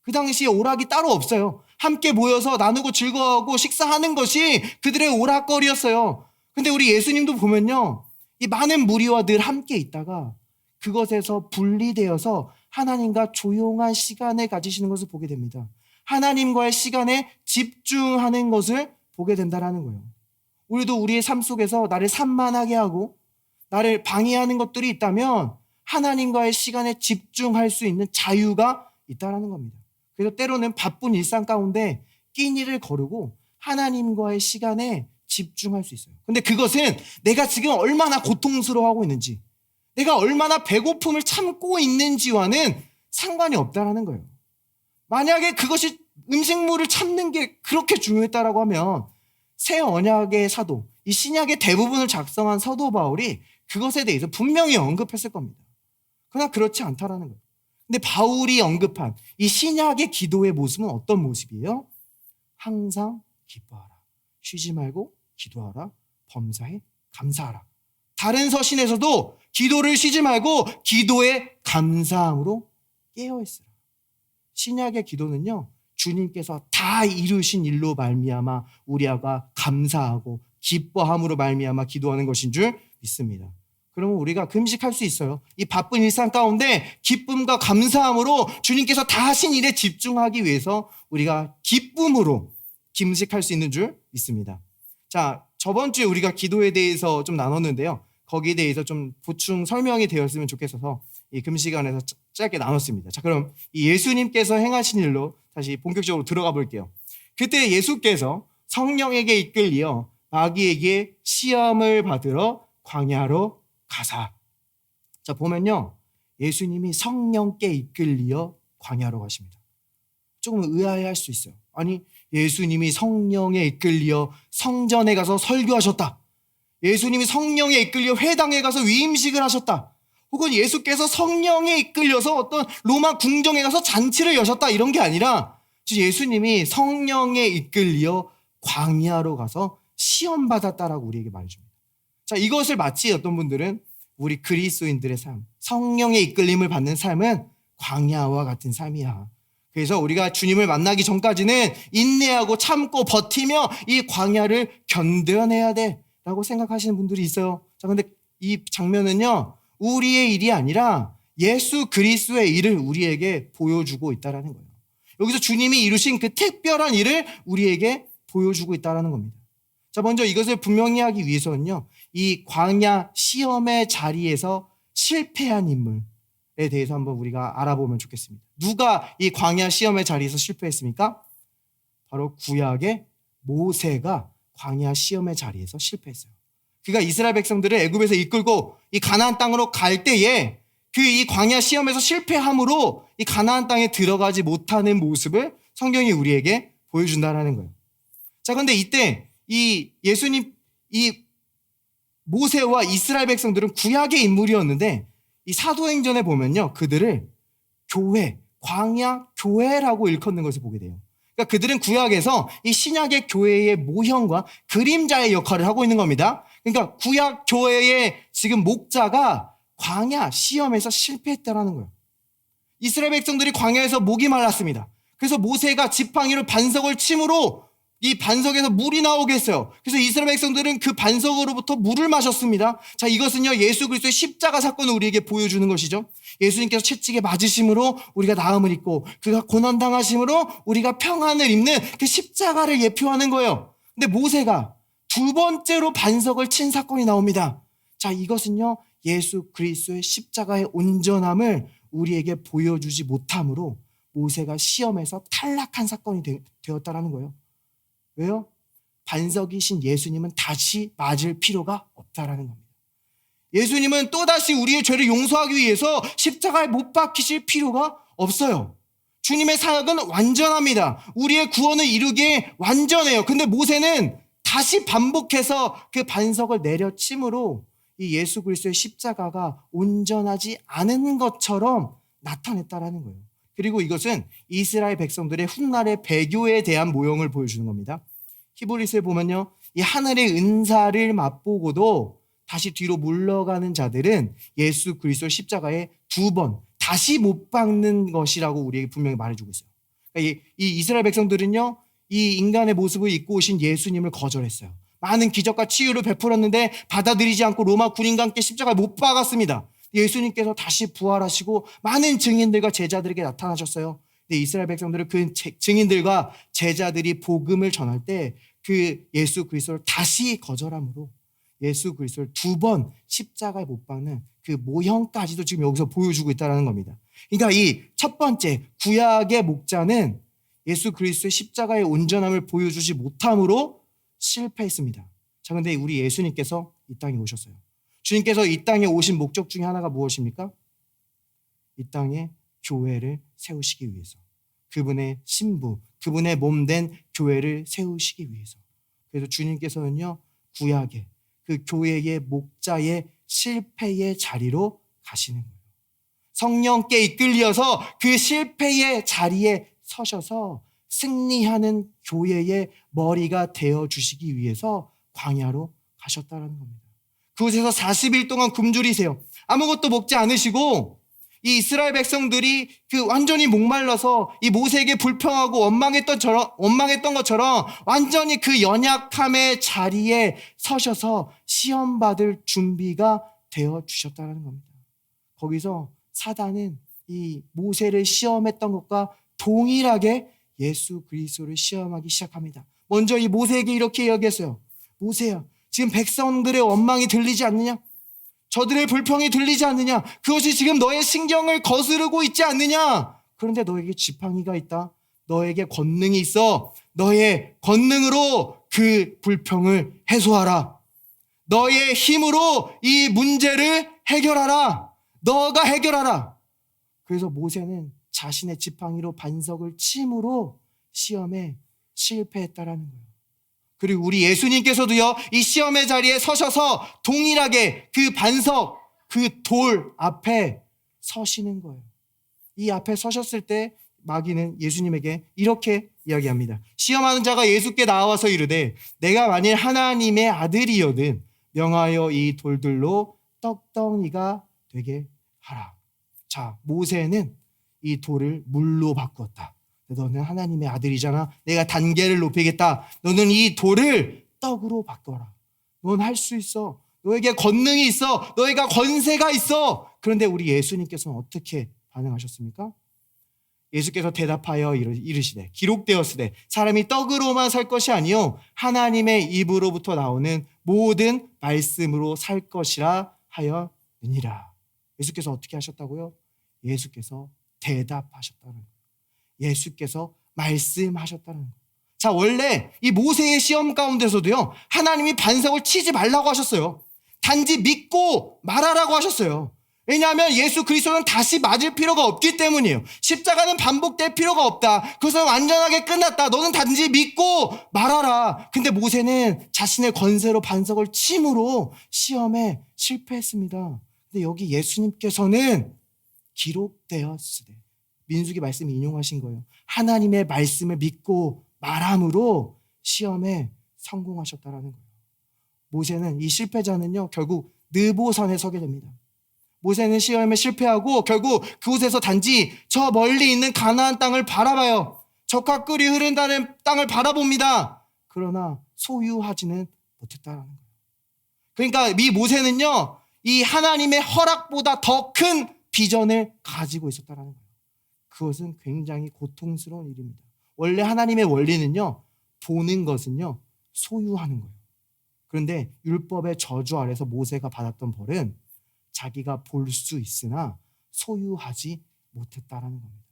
Speaker 1: 그 당시에 오락이 따로 없어요. 함께 모여서 나누고 즐거워하고 식사하는 것이 그들의 오락거리였어요. 근데 우리 예수님도 보면요, 이 많은 무리와 늘 함께 있다가 그것에서 분리되어서 하나님과 조용한 시간을 가지시는 것을 보게 됩니다. 하나님과의 시간에 집중하는 것을 보게 된다는 거예요. 우리도 우리의 삶 속에서 나를 산만하게 하고 나를 방해하는 것들이 있다면 하나님과의 시간에 집중할 수 있는 자유가 있다는 겁니다. 그래서 때로는 바쁜 일상 가운데 끼니를 거르고 하나님과의 시간에 집중할 수 있어요. 근데 그것은 내가 지금 얼마나 고통스러워하고 있는지, 내가 얼마나 배고픔을 참고 있는지와는 상관이 없다라는 거예요. 만약에 그것이 음식물을 참는 게 그렇게 중요했다라고 하면 새 언약의 사도, 이 신약의 대부분을 작성한 사도 바울이 그것에 대해서 분명히 언급했을 겁니다. 그러나 그렇지 않다라는 거예요. 근데 바울이 언급한 이 신약의 기도의 모습은 어떤 모습이에요? 항상 기뻐하라. 쉬지 말고 기도하라. 범사에 감사하라. 다른 서신에서도 기도를 쉬지 말고 기도에 감사함으로 깨어있으라. 신약의 기도는요, 주님께서 다 이루신 일로 말미암아 우리가 감사하고 기뻐함으로 말미암아 기도하는 것인 줄 믿습니다. 그러면 우리가 금식할 수 있어요. 이 바쁜 일상 가운데 기쁨과 감사함으로 주님께서 다 하신 일에 집중하기 위해서 우리가 기쁨으로 금식할 수 있는 줄 믿습니다. 자, 저번 주에 우리가 기도에 대해서 좀 나눴는데요. 거기에 대해서 좀 보충 설명이 되었으면 좋겠어서 이 금시간에서 짧게 나눴습니다. 자, 그럼 이 예수님께서 행하신 일로 다시 본격적으로 들어가 볼게요. 그때 예수께서 성령에게 이끌려 마귀에게 시험을 받으러 광야로 가사. 자, 보면요, 예수님이 성령께 이끌려 광야로 가십니다. 조금 의아해할 수 있어요. 아니, 예수님이 성령에 이끌려 성전에 가서 설교하셨다. 예수님이 성령에 이끌려 회당에 가서 위임식을 하셨다. 혹은 예수께서 성령에 이끌려서 어떤 로마 궁정에 가서 잔치를 여셨다. 이런 게 아니라 예수님이 성령에 이끌려 광야로 가서 시험받았다라고 우리에게 말해줍니다. 자, 이것을 마치 어떤 분들은 우리 그리스도인들의 삶, 성령의 이끌림을 받는 삶은 광야와 같은 삶이야. 그래서 우리가 주님을 만나기 전까지는 인내하고 참고 버티며 이 광야를 견뎌내야 돼라고 생각하시는 분들이 있어요. 자, 근데 이 장면은요, 우리의 일이 아니라 예수 그리스도의 일을 우리에게 보여주고 있다라는 거예요. 여기서 주님이 이루신 그 특별한 일을 우리에게 보여주고 있다라는 겁니다. 자, 먼저 이것을 분명히 하기 위해서는요, 이 광야 시험의 자리에서 실패한 인물에 대해서 한번 우리가 알아보면 좋겠습니다. 누가 이 광야 시험의 자리에서 실패했습니까? 바로 구약의 모세가 광야 시험의 자리에서 실패했어요. 그가 이스라엘 백성들을 애굽에서 이끌고 이 가나안 땅으로 갈 때에 그 이 광야 시험에서 실패함으로 이 가나안 땅에 들어가지 못하는 모습을 성경이 우리에게 보여준다라는 거예요. 자, 그런데 이때 이 예수님, 이 모세와 이스라엘 백성들은 구약의 인물이었는데 이 사도행전에 보면요, 그들을 교회, 광야 교회라고 일컫는 것을 보게 돼요. 그러니까 그들은 구약에서 이 신약의 교회의 모형과 그림자의 역할을 하고 있는 겁니다. 그러니까 구약 교회의 지금 목자가 광야 시험에서 실패했다라는 거예요. 이스라엘 백성들이 광야에서 목이 말랐습니다. 그래서 모세가 지팡이로 반석을 침으로 이 반석에서 물이 나오게 했어요. 그래서 이스라엘 백성들은 그 반석으로부터 물을 마셨습니다. 자, 이것은요, 예수 그리스도의 십자가 사건을 우리에게 보여주는 것이죠. 예수님께서 채찍에 맞으심으로 우리가 나음을 입고 그가 고난당하심으로 우리가 평안을 입는 그 십자가를 예표하는 거예요. 근데 모세가 두 번째로 반석을 친 사건이 나옵니다. 자, 이것은요, 예수 그리스도의 십자가의 온전함을 우리에게 보여주지 못함으로 모세가 시험에서 탈락한 사건이 되었다라는 거예요. 왜요? 반석이신 예수님은 다시 맞을 필요가 없다라는 겁니다. 예수님은 또다시 우리의 죄를 용서하기 위해서 십자가에 못 박히실 필요가 없어요. 주님의 사역은 완전합니다. 우리의 구원을 이루기에 완전해요. 근데 모세는 다시 반복해서 그 반석을 내려침으로 이 예수 그리스도의 십자가가 온전하지 않은 것처럼 나타냈다라는 거예요. 그리고 이것은 이스라엘 백성들의 훗날의 배교에 대한 모형을 보여주는 겁니다. 히브리서에 보면요, 이 하늘의 은사를 맛보고도 다시 뒤로 물러가는 자들은 예수 그리스도 십자가에 두 번 다시 못 박는 것이라고 우리에게 분명히 말해주고 있어요. 그러니까 이 이스라엘 백성들은요, 이 인간의 모습을 입고 오신 예수님을 거절했어요. 많은 기적과 치유를 베풀었는데 받아들이지 않고 로마 군인과 함께 십자가에 못 박았습니다. 예수님께서 다시 부활하시고 많은 증인들과 제자들에게 나타나셨어요. 근데 이스라엘 백성들은 그 증인들과 제자들이 복음을 전할 때 그 예수 그리스도를 다시 거절함으로 예수 그리스도를 두 번 십자가에 못 박는 그 모형까지도 지금 여기서 보여주고 있다는 겁니다. 그러니까 이 첫 번째 구약의 목자는 예수 그리스도의 십자가의 온전함을 보여주지 못함으로 실패했습니다. 자, 근데 우리 예수님께서 이 땅에 오셨어요. 주님께서 이 땅에 오신 목적 중에 하나가 무엇입니까? 이 땅에 교회를 세우시기 위해서. 그분의 신부, 그분의 몸된 교회를 세우시기 위해서. 그래서 주님께서는요, 구약의 그 교회의 목자의 실패의 자리로 가시는 거예요. 성령께 이끌려서 그 실패의 자리에 서셔서 승리하는 교회의 머리가 되어주시기 위해서 광야로 가셨다는 겁니다. 그곳에서 40일 동안 굶주리세요. 아무것도 먹지 않으시고 이 이스라엘 백성들이 그 완전히 목말라서 이 모세에게 불평하고 원망했던 것처럼 완전히 그 연약함의 자리에 서셔서 시험받을 준비가 되어 주셨다는 겁니다. 거기서 사단은 이 모세를 시험했던 것과 동일하게 예수 그리스도를 시험하기 시작합니다. 먼저 이 모세에게 이렇게 이야기했어요. 모세야, 지금 백성들의 원망이 들리지 않느냐? 저들의 불평이 들리지 않느냐? 그것이 지금 너의 신경을 거스르고 있지 않느냐? 그런데 너에게 지팡이가 있다. 너에게 권능이 있어. 너의 권능으로 그 불평을 해소하라. 너의 힘으로 이 문제를 해결하라. 너가 해결하라. 그래서 모세는 자신의 지팡이로 반석을 침으로 시험에 실패했다라는 거예요. 그리고 우리 예수님께서도요, 이 시험의 자리에 서셔서 동일하게 그 반석, 그 돌 앞에 서시는 거예요. 이 앞에 서셨을 때 마귀는 예수님에게 이렇게 이야기합니다. 시험하는 자가 예수께 나와서 이르되 내가 만일 하나님의 아들이거든 명하여 이 돌들로 떡덩이가 되게 하라. 자, 모세는 이 돌을 물로 바꾸었다. 너는 하나님의 아들이잖아. 내가 단계를 높이겠다. 너는 이 돌을 떡으로 바꿔라. 넌 할 수 있어. 너에게 권능이 있어. 너에게 권세가 있어. 그런데 우리 예수님께서는 어떻게 반응하셨습니까? 예수께서 대답하여 이르시되 기록되었으되 사람이 떡으로만 살 것이 아니요 하나님의 입으로부터 나오는 모든 말씀으로 살 것이라 하였느니라. 예수께서 어떻게 하셨다고요? 예수께서 대답하셨다는 거예요. 예수께서 말씀하셨다는 거예요. 자, 원래 이 모세의 시험 가운데서도요, 하나님이 반석을 치지 말라고 하셨어요. 단지 믿고 말하라고 하셨어요. 왜냐하면 예수 그리스도는 다시 맞을 필요가 없기 때문이에요. 십자가는 반복될 필요가 없다. 그것은 완전하게 끝났다. 너는 단지 믿고 말하라. 근데 모세는 자신의 권세로 반석을 침으로 시험에 실패했습니다. 근데 여기 예수님께서는 기록되었으되, 민수기 말씀 인용하신 거예요. 하나님의 말씀을 믿고 말함으로 시험에 성공하셨다라는 거예요. 모세는, 이 실패자는요, 결국 느보산에 서게 됩니다. 모세는 시험에 실패하고 결국 그곳에서 단지 저 멀리 있는 가나안 땅을 바라봐요. 적과 꿀이 흐른다는 땅을 바라봅니다. 그러나 소유하지는 못했다라는 거예요. 그러니까 이 모세는요, 이 하나님의 허락보다 더 큰 비전을 가지고 있었다라는 거예요. 그것은 굉장히 고통스러운 일입니다. 원래 하나님의 원리는요, 보는 것은요, 소유하는 거예요. 그런데 율법의 저주 아래서 모세가 받았던 벌은 자기가 볼 수 있으나 소유하지 못했다라는 겁니다.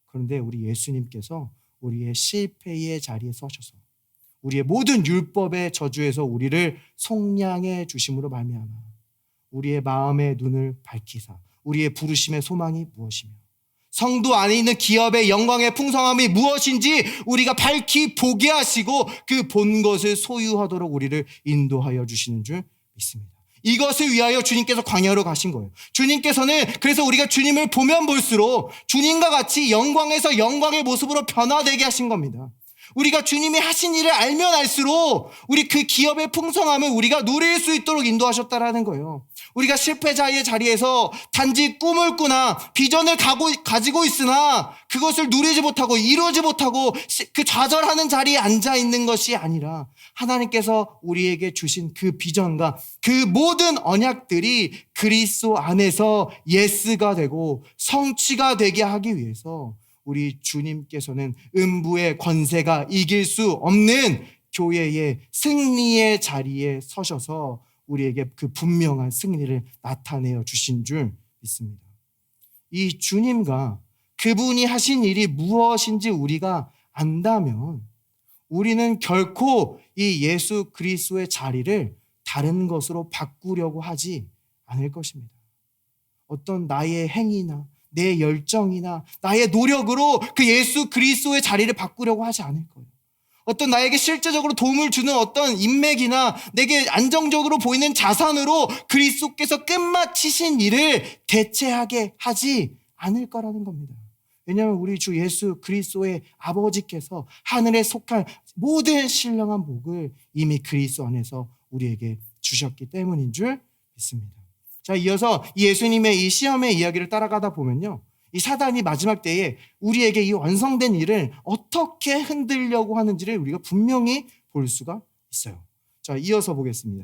Speaker 1: 그런데 우리 예수님께서 우리의 실패의 자리에 서셔서 우리의 모든 율법의 저주에서 우리를 속량해 주심으로 말미암아 우리의 마음의 눈을 밝히사 우리의 부르심의 소망이 무엇이며 성도 안에 있는 기업의 영광의 풍성함이 무엇인지 우리가 밝히 보게 하시고 그 본 것을 소유하도록 우리를 인도하여 주시는 줄 믿습니다. 이것을 위하여 주님께서 광야로 가신 거예요. 주님께서는 그래서 우리가 주님을 보면 볼수록 주님과 같이 영광에서 영광의 모습으로 변화되게 하신 겁니다. 우리가 주님이 하신 일을 알면 알수록 우리 그 기업의 풍성함을 우리가 누릴 수 있도록 인도하셨다라는 거예요. 우리가 실패자의 자리에서 단지 꿈을 꾸나 비전을 가지고 있으나 그것을 누리지 못하고 이루지 못하고 그 좌절하는 자리에 앉아 있는 것이 아니라 하나님께서 우리에게 주신 그 비전과 그 모든 언약들이 그리스도 안에서 예스가 되고 성취가 되게 하기 위해서 우리 주님께서는 음부의 권세가 이길 수 없는 교회의 승리의 자리에 서셔서 우리에게 그 분명한 승리를 나타내어 주신 줄 믿습니다. 이 주님과 그분이 하신 일이 무엇인지 우리가 안다면 우리는 결코 이 예수 그리스도의 자리를 다른 것으로 바꾸려고 하지 않을 것입니다. 어떤 나의 행위나 내 열정이나 나의 노력으로 그 예수 그리스도의 자리를 바꾸려고 하지 않을 거예요. 어떤 나에게 실제적으로 도움을 주는 어떤 인맥이나 내게 안정적으로 보이는 자산으로 그리스도께서 끝마치신 일을 대체하게 하지 않을 거라는 겁니다. 왜냐하면 우리 주 예수 그리스도의 아버지께서 하늘에 속한 모든 신령한 복을 이미 그리스도 안에서 우리에게 주셨기 때문인 줄 믿습니다. 자, 이어서 예수님의 이 시험의 이야기를 따라가다 보면요, 이 사단이 마지막 때에 우리에게 이 완성된 일을 어떻게 흔들려고 하는지를 우리가 분명히 볼 수가 있어요. 자, 이어서 보겠습니다.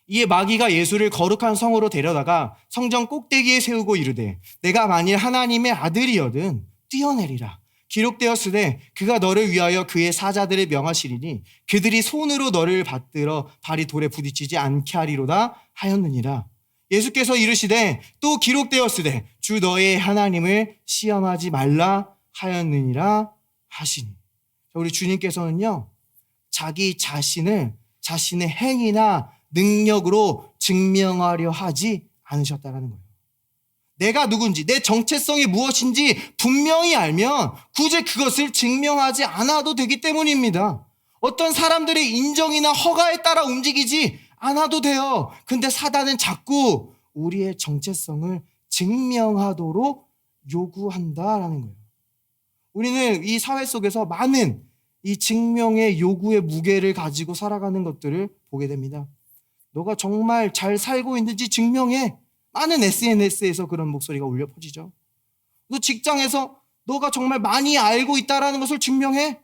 Speaker 1: 이에 마귀가 예수를 거룩한 성으로 데려다가 성전 꼭대기에 세우고 이르되 내가 만일 하나님의 아들이여든 뛰어내리라. 기록되었으되 그가 너를 위하여 그의 사자들을 명하시리니 그들이 손으로 너를 받들어 발이 돌에 부딪히지 않게 하리로다 하였느니라. 예수께서 이르시되 또 기록되었으되 주 너의 하나님을 시험하지 말라 하였느니라 하시니. 우리 주님께서는요, 자기 자신을 자신의 행위나 능력으로 증명하려 하지 않으셨다는 거예요. 내가 누군지, 내 정체성이 무엇인지 분명히 알면 굳이 그것을 증명하지 않아도 되기 때문입니다. 어떤 사람들의 인정이나 허가에 따라 움직이지 않아도 돼요. 근데 사단은 자꾸 우리의 정체성을 증명하도록 요구한다라는 거예요. 우리는 이 사회 속에서 많은 이 증명의 요구의 무게를 가지고 살아가는 것들을 보게 됩니다. 너가 정말 잘 살고 있는지 증명해. 많은 SNS에서 그런 목소리가 울려 퍼지죠. 너 직장에서 너가 정말 많이 알고 있다라는 것을 증명해.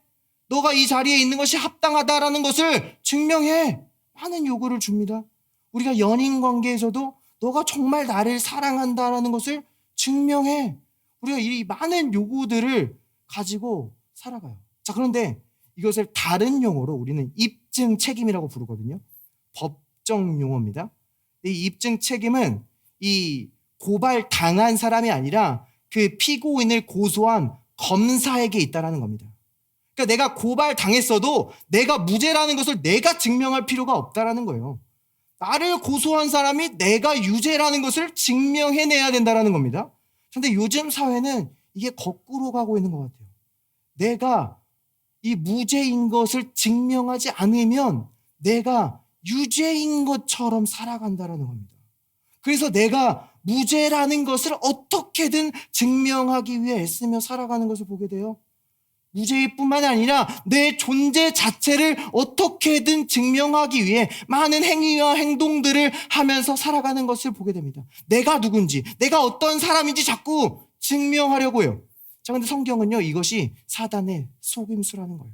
Speaker 1: 너가 이 자리에 있는 것이 합당하다라는 것을 증명해. 많은 요구를 줍니다. 우리가 연인 관계에서도 너가 정말 나를 사랑한다라는 것을 증명해. 우리가 이 많은 요구들을 가지고 살아가요. 자, 그런데 이것을 다른 용어로 우리는 입증 책임이라고 부르거든요. 법정 용어입니다. 이 입증 책임은 이 고발 당한 사람이 아니라 그 피고인을 고소한 검사에게 있다라는 겁니다. 그러니까 내가 고발 당했어도 내가 무죄라는 것을 내가 증명할 필요가 없다라는 거예요. 나를 고소한 사람이 내가 유죄라는 것을 증명해내야 된다라는 겁니다. 그런데 요즘 사회는 이게 거꾸로 가고 있는 것 같아요. 내가 이 무죄인 것을 증명하지 않으면 내가 유죄인 것처럼 살아간다라는 겁니다. 그래서 내가 무죄라는 것을 어떻게든 증명하기 위해 애쓰며 살아가는 것을 보게 돼요. 무죄일 뿐만 아니라 내 존재 자체를 어떻게든 증명하기 위해 많은 행위와 행동들을 하면서 살아가는 것을 보게 됩니다. 내가 누군지, 내가 어떤 사람인지 자꾸 증명하려고 해요. 자, 근데 성경은요, 이것이 사단의 속임수라는 거예요.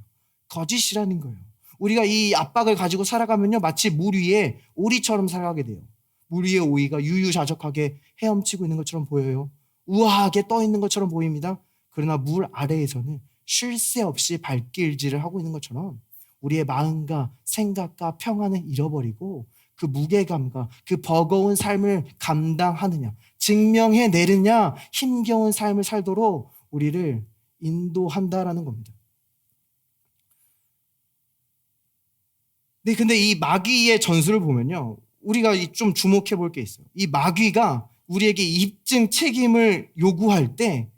Speaker 1: 거짓이라는 거예요. 우리가 이 압박을 가지고 살아가면요, 마치 물 위에 오리처럼 살아가게 돼요. 물 위에 오이가 유유자적하게 헤엄치고 있는 것처럼 보여요. 우아하게 떠 있는 것처럼 보입니다. 그러나 물 아래에서는 쉴 새 없이 발길질을 하고 있는 것처럼 우리의 마음과 생각과 평안을 잃어버리고 그 무게감과 그 버거운 삶을 감당하느냐, 증명해내느냐, 힘겨운 삶을 살도록 우리를 인도한다라는 겁니다. 네, 근데 이 마귀의 전술을 보면요, 우리가 좀 주목해 볼 게 있어요. 이 마귀가 우리에게 입증 책임을 요구할 때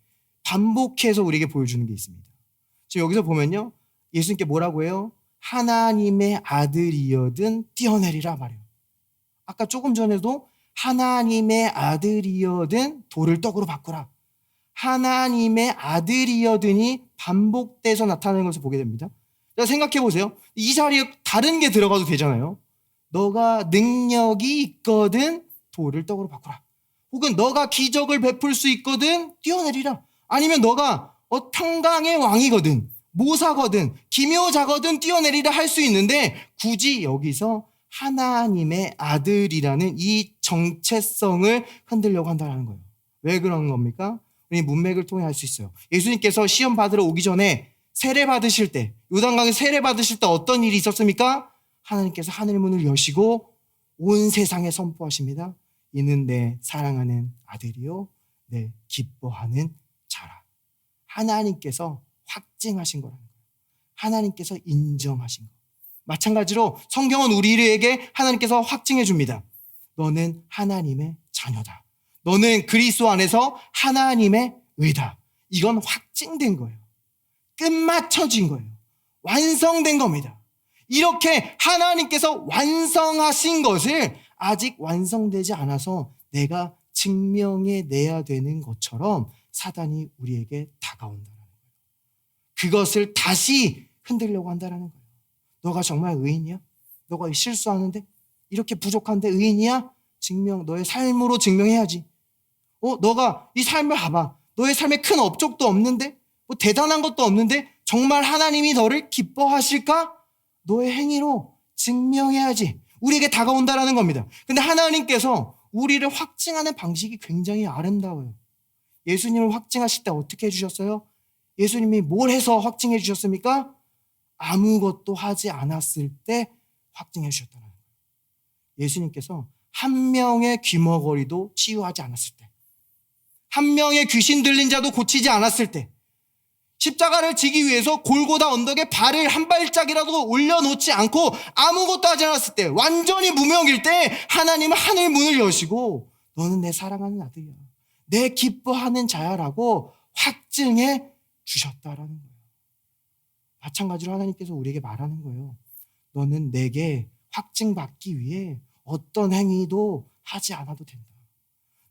Speaker 1: 반복해서 우리에게 보여주는 게 있습니다. 지금 여기서 보면요, 예수님께 뭐라고 해요? 하나님의 아들이여든 뛰어내리라 말해요. 아까 조금 전에도 하나님의 아들이여든 돌을 떡으로 바꾸라. 하나님의 아들이여든이 반복돼서 나타나는 것을 보게 됩니다. 자, 생각해 보세요. 이 자리에 다른 게 들어가도 되잖아요. 너가 능력이 있거든 돌을 떡으로 바꾸라. 혹은 너가 기적을 베풀 수 있거든 뛰어내리라. 아니면 너가 평강의 왕이거든, 모사거든, 기묘자거든 뛰어내리라 할 수 있는데 굳이 여기서 하나님의 아들이라는 이 정체성을 흔들려고 한다는 거예요. 왜 그런 겁니까? 우리 문맥을 통해 알 수 있어요. 예수님께서 시험 받으러 오기 전에 세례 받으실 때, 요단강에 세례 받으실 때 어떤 일이 있었습니까? 하나님께서 하늘 문을 여시고 온 세상에 선포하십니다. 이는 내 사랑하는 아들이요 내 기뻐하는 자라. 하나님께서 확증하신 거라는 거예요. 하나님께서 인정하신 거. 마찬가지로 성경은 우리에게 하나님께서 확증해 줍니다. 너는 하나님의 자녀다. 너는 그리스도 안에서 하나님의 의다. 이건 확증된 거예요. 끝마쳐진 거예요. 완성된 겁니다. 이렇게 하나님께서 완성하신 것을 아직 완성되지 않아서 내가 증명해내야 되는 것처럼 사단이 우리에게 다가온다는 거예요. 그것을 다시 흔들려고 한다는 거예요. 너가 정말 의인이야? 너가 실수하는데? 이렇게 부족한데 의인이야? 너의 삶으로 증명해야지. 너가 이 삶을 봐봐. 너의 삶에 큰 업적도 없는데? 뭐 대단한 것도 없는데? 정말 하나님이 너를 기뻐하실까? 너의 행위로 증명해야지. 우리에게 다가온다라는 겁니다. 근데 하나님께서 우리를 확증하는 방식이 굉장히 아름다워요. 예수님을 확증하실 때 어떻게 해주셨어요? 예수님이 뭘 해서 확증해 주셨습니까? 아무것도 하지 않았을 때 확증해 주셨다는 거예요. 예수님께서 한 명의 귀머거리도 치유하지 않았을 때, 한 명의 귀신 들린 자도 고치지 않았을 때, 십자가를 지기 위해서 골고다 언덕에 발을 한 발짝이라도 올려놓지 않고 아무것도 하지 않았을 때, 완전히 무명일 때 하나님은 하늘 문을 여시고 너는 내 사랑하는 아들이야, 내 기뻐하는 자야라고 확증해 주셨다라는 거예요. 마찬가지로 하나님께서 우리에게 말하는 거예요. 너는 내게 확증받기 위해 어떤 행위도 하지 않아도 된다.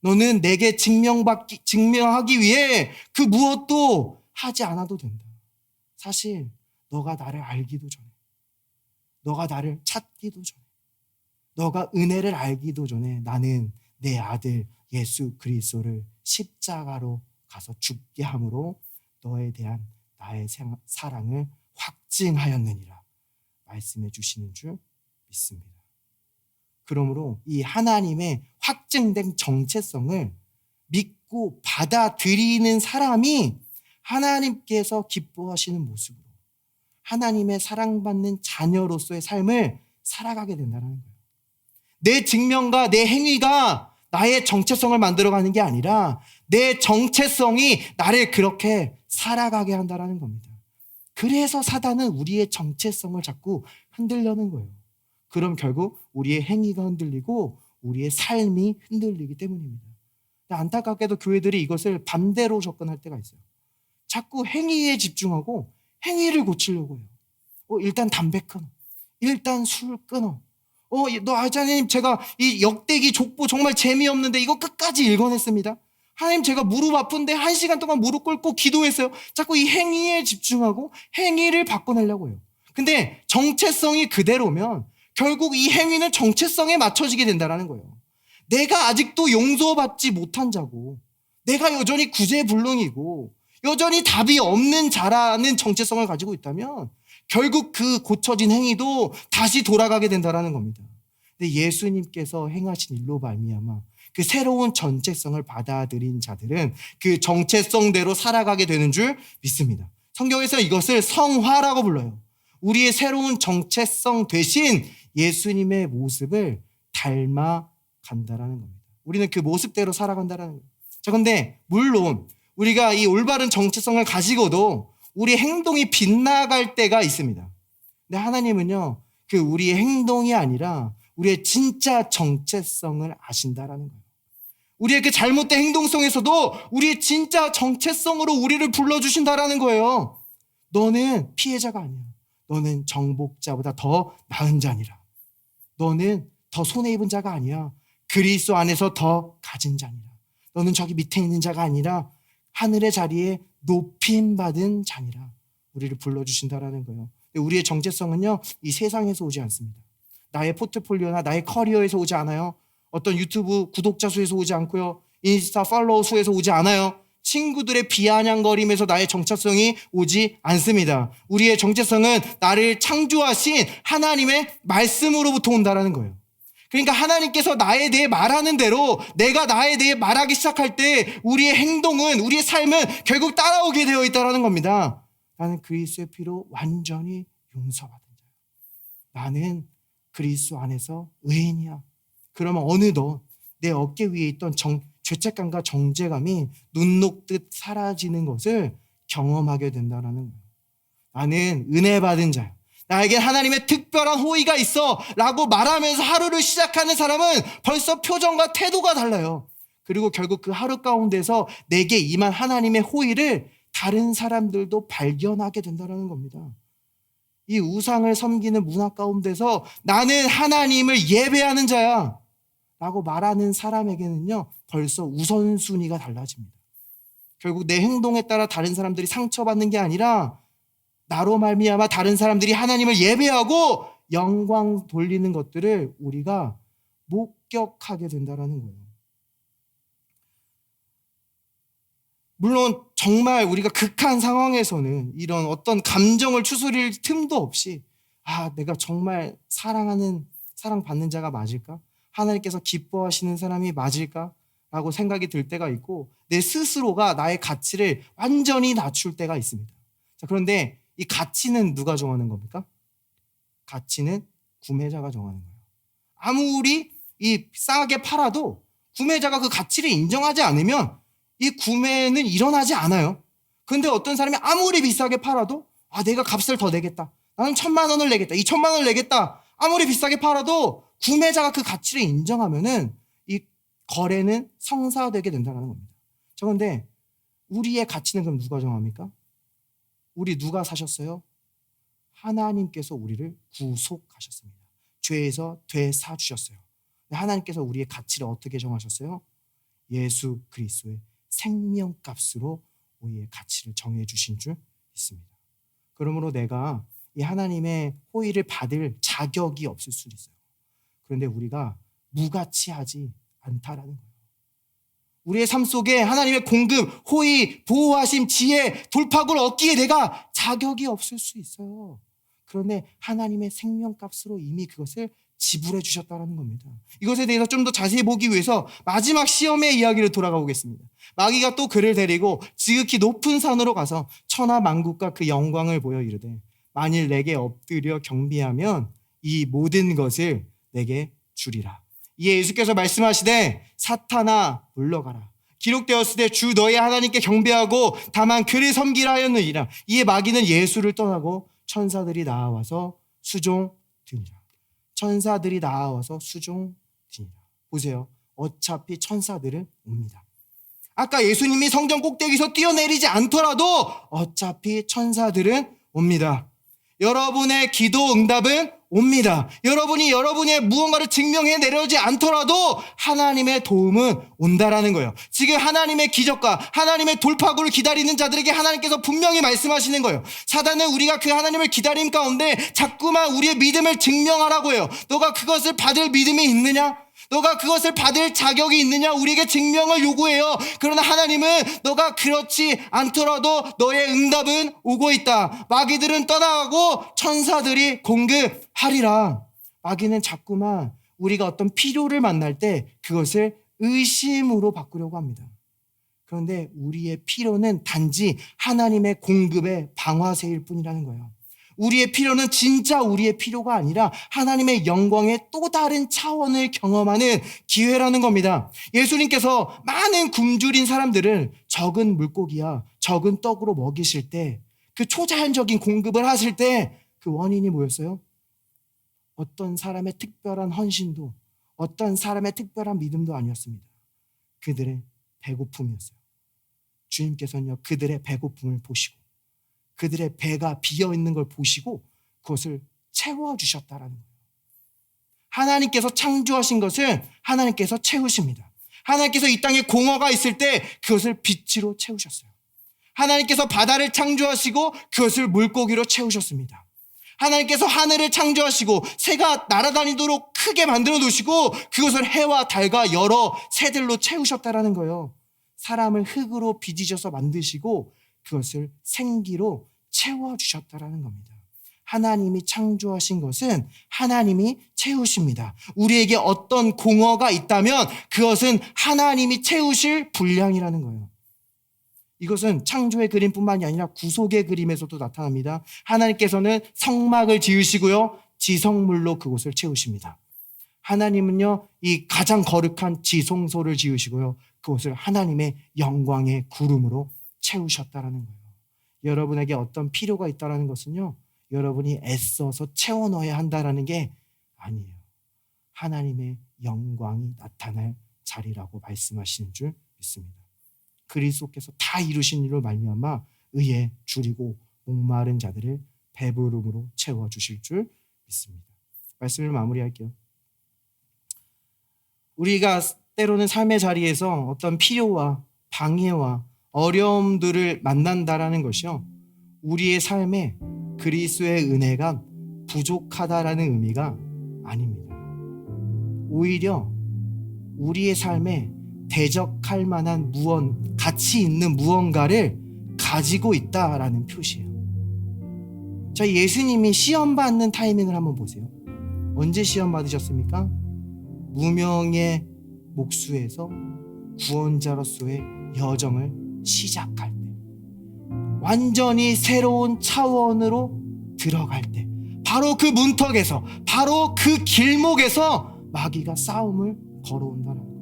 Speaker 1: 너는 내게 증명하기 위해 그 무엇도 하지 않아도 된다. 사실 너가 나를 알기도 전에, 너가 나를 찾기도 전에, 너가 은혜를 알기도 전에 나는 내 아들 예수 그리스도를 십자가로 가서 죽게 함으로 너에 대한 나의 사랑을 확증하였느니라 말씀해 주시는 줄 믿습니다. 그러므로 이 하나님의 확증된 정체성을 믿고 받아들이는 사람이 하나님께서 기뻐하시는 모습으로 하나님의 사랑받는 자녀로서의 삶을 살아가게 된다는 거예요. 내 직면과 내 행위가 나의 정체성을 만들어가는 게 아니라 내 정체성이 나를 그렇게 살아가게 한다는 겁니다. 그래서 사단은 우리의 정체성을 자꾸 흔들려는 거예요. 그럼 결국 우리의 행위가 흔들리고 우리의 삶이 흔들리기 때문입니다. 안타깝게도 교회들이 이것을 반대로 접근할 때가 있어요. 자꾸 행위에 집중하고 행위를 고치려고 해요. 일단 담배 끊어. 일단 술 끊어. 너 하나님 제가 이 역대기 족보 정말 재미없는데 이거 끝까지 읽어냈습니다. 하나님 제가 무릎 아픈데 1시간 동안 무릎 꿇고 기도했어요. 자꾸 이 행위에 집중하고 행위를 바꿔내려고 해요. 근데 정체성이 그대로면 결국 이 행위는 정체성에 맞춰지게 된다는 거예요. 내가 아직도 용서받지 못한 자고 내가 여전히 구제불능이고 여전히 답이 없는 자라는 정체성을 가지고 있다면 결국 그 고쳐진 행위도 다시 돌아가게 된다는 겁니다. 근데 예수님께서 행하신 일로 말미암아 그 새로운 정체성을 받아들인 자들은 그 정체성대로 살아가게 되는 줄 믿습니다. 성경에서 이것을 성화라고 불러요. 우리의 새로운 정체성 대신 예수님의 모습을 닮아간다라는 겁니다. 우리는 그 모습대로 살아간다라는 거예요. 자, 근데 물론 우리가 이 올바른 정체성을 가지고도 우리 행동이 빗나갈 때가 있습니다. 근데 하나님은요, 그 우리의 행동이 아니라 우리의 진짜 정체성을 아신다라는 거예요. 우리의 그 잘못된 행동 속에서도 우리의 진짜 정체성으로 우리를 불러주신다라는 거예요. 너는 피해자가 아니야. 너는 정복자보다 더 나은 자니라. 너는 더 손해입은 자가 아니야. 그리스도 안에서 더 가진 자니라. 너는 저기 밑에 있는 자가 아니라 하늘의 자리에 높임받은 자니라. 우리를 불러주신다라는 거예요. 우리의 정체성은요, 이 세상에서 오지 않습니다. 나의 포트폴리오나 나의 커리어에서 오지 않아요. 어떤 유튜브 구독자 수에서 오지 않고요. 인스타 팔로워 수에서 오지 않아요. 친구들의 비아냥거림에서 나의 정체성이 오지 않습니다. 우리의 정체성은 나를 창조하신 하나님의 말씀으로부터 온다라는 거예요. 그러니까 하나님께서 나에 대해 말하는 대로 내가 나에 대해 말하기 시작할 때 우리의 행동은, 우리의 삶은 결국 따라오게 되어 있다는 겁니다. 나는 그리스도의 피로 완전히 용서받은 자야. 나는 그리스도 안에서 의인이야. 그러면 어느덧 내 어깨 위에 있던 죄책감과 정죄감이 눈 녹듯 사라지는 것을 경험하게 된다는 거예요. 나는 은혜 받은 자야. 나에게 하나님의 특별한 호의가 있어 라고 말하면서 하루를 시작하는 사람은 벌써 표정과 태도가 달라요. 그리고 결국 그 하루 가운데서 내게 임한 하나님의 호의를 다른 사람들도 발견하게 된다는 겁니다. 이 우상을 섬기는 문화 가운데서 나는 하나님을 예배하는 자야 라고 말하는 사람에게는요, 벌써 우선순위가 달라집니다. 결국 내 행동에 따라 다른 사람들이 상처받는 게 아니라 나로 말미암아 다른 사람들이 하나님을 예배하고 영광 돌리는 것들을 우리가 목격하게 된다는 거예요. 물론 정말 우리가 극한 상황에서는 이런 어떤 감정을 추스릴 틈도 없이 내가 정말 사랑받는 자가 맞을까? 하나님께서 기뻐하시는 사람이 맞을까? 라고 생각이 들 때가 있고 내 스스로가 나의 가치를 완전히 낮출 때가 있습니다. 자, 그런데 이 가치는 누가 정하는 겁니까? 가치는 구매자가 정하는 거예요. 아무리 이 싸게 팔아도 구매자가 그 가치를 인정하지 않으면 이 구매는 일어나지 않아요. 그런데 어떤 사람이 아무리 비싸게 팔아도 내가 값을 더 내겠다. 나는 1,000,000원을 내겠다. 2,000,000원을 내겠다. 아무리 비싸게 팔아도 구매자가 그 가치를 인정하면은 이 거래는 성사되게 된다는 겁니다. 그런데 우리의 가치는 그럼 누가 정합니까? 우리 누가 사셨어요? 하나님께서 우리를 구속하셨습니다. 죄에서 되사주셨어요. 하나님께서 우리의 가치를 어떻게 정하셨어요? 예수 그리스도의 생명값으로 우리의 가치를 정해주신 줄 믿습니다. 그러므로 내가 이 하나님의 호의를 받을 자격이 없을 수도 있어요. 그런데 우리가 무가치하지 않다라는 거예요. 우리의 삶 속에 하나님의 공급, 호의, 보호하심, 지혜, 돌파구를 얻기에 내가 자격이 없을 수 있어요. 그런데 하나님의 생명값으로 이미 그것을 지불해 주셨다는 겁니다. 이것에 대해서 좀 더 자세히 보기 위해서 마지막 시험의 이야기를 돌아가 보겠습니다. 마귀가 또 그를 데리고 지극히 높은 산으로 가서 천하 만국과 그 영광을 보여 이르되 만일 내게 엎드려 경배하면 이 모든 것을 내게 주리라. 이에 예수께서 말씀하시되 사탄아 물러가라. 기록되었으되 주 너의 하나님께 경배하고 다만 그를 섬기라 하였느니라. 이에 마귀는 예수를 떠나고 천사들이 나와서 수종드니라. 천사들이 나와서 수종드니라. 보세요. 어차피 천사들은 옵니다. 아까 예수님이 성전 꼭대기에서 뛰어내리지 않더라도 어차피 천사들은 옵니다. 여러분의 기도 응답은 옵니다. 여러분이 여러분의 무언가를 증명해 내려오지 않더라도 하나님의 도움은 온다라는 거예요. 지금 하나님의 기적과 하나님의 돌파구를 기다리는 자들에게 하나님께서 분명히 말씀하시는 거예요. 사단은 우리가 그 하나님을 기다림 가운데 자꾸만 우리의 믿음을 증명하라고 해요. 너가 그것을 받을 믿음이 있느냐? 너가 그것을 받을 자격이 있느냐? 우리에게 증명을 요구해요. 그러나 하나님은 너가 그렇지 않더라도 너의 응답은 오고 있다. 마귀들은 떠나가고 천사들이 공급하리라. 마귀는 자꾸만 우리가 어떤 필요를 만날 때 그것을 의심으로 바꾸려고 합니다. 그런데 우리의 필요는 단지 하나님의 공급의 방화쇠일 뿐이라는 거예요. 우리의 필요는 진짜 우리의 필요가 아니라 하나님의 영광의 또 다른 차원을 경험하는 기회라는 겁니다. 예수님께서 많은 굶주린 사람들을 적은 물고기와 적은 떡으로 먹이실 때, 그 초자연적인 공급을 하실 때 그 원인이 뭐였어요? 어떤 사람의 특별한 헌신도, 어떤 사람의 특별한 믿음도 아니었습니다. 그들의 배고픔이었어요. 주님께서는요, 그들의 배고픔을 보시고 그들의 배가 비어있는 걸 보시고 그것을 채워주셨다라는 거예요. 하나님께서 창조하신 것은 하나님께서 채우십니다. 하나님께서 이 땅에 공허가 있을 때 그것을 빛으로 채우셨어요. 하나님께서 바다를 창조하시고 그것을 물고기로 채우셨습니다. 하나님께서 하늘을 창조하시고 새가 날아다니도록 크게 만들어 놓으시고 그것을 해와 달과 여러 새들로 채우셨다라는 거예요. 사람을 흙으로 빚으셔서 만드시고 그것을 생기로 채워주셨다라는 겁니다. 하나님이 창조하신 것은 하나님이 채우십니다. 우리에게 어떤 공허가 있다면 그것은 하나님이 채우실 분량이라는 거예요. 이것은 창조의 그림뿐만이 아니라 구속의 그림에서도 나타납니다. 하나님께서는 성막을 지으시고요, 지성물로 그곳을 채우십니다. 하나님은요, 이 가장 거룩한 지성소를 지으시고요, 그것을 하나님의 영광의 구름으로 채우셨다라는 거예요. 여러분에게 어떤 필요가 있다라는 것은요, 여러분이 애써서 채워 넣어야 한다라는 게 아니에요. 하나님의 영광이 나타날 자리라고 말씀하시는 줄 믿습니다. 그리스도께서 다 이루신 일로 말미암아 의에 줄이고 목마른 자들을 배부름으로 채워 주실 줄 믿습니다. 말씀을 마무리할게요. 우리가 때로는 삶의 자리에서 어떤 필요와 방해와 어려움들을 만난다라는 것이요, 우리의 삶에 그리스도의 은혜가 부족하다라는 의미가 아닙니다. 오히려 우리의 삶에 대적할 만한 가치 있는 무언가를 가지고 있다라는 표시예요. 자, 예수님이 시험 받는 타이밍을 한번 보세요. 언제 시험 받으셨습니까? 무명의 목수에서 구원자로서의 여정을 시작할 때, 완전히 새로운 차원으로 들어갈 때, 바로 그 문턱에서, 바로 그 길목에서 마귀가 싸움을 걸어온다는 거예요.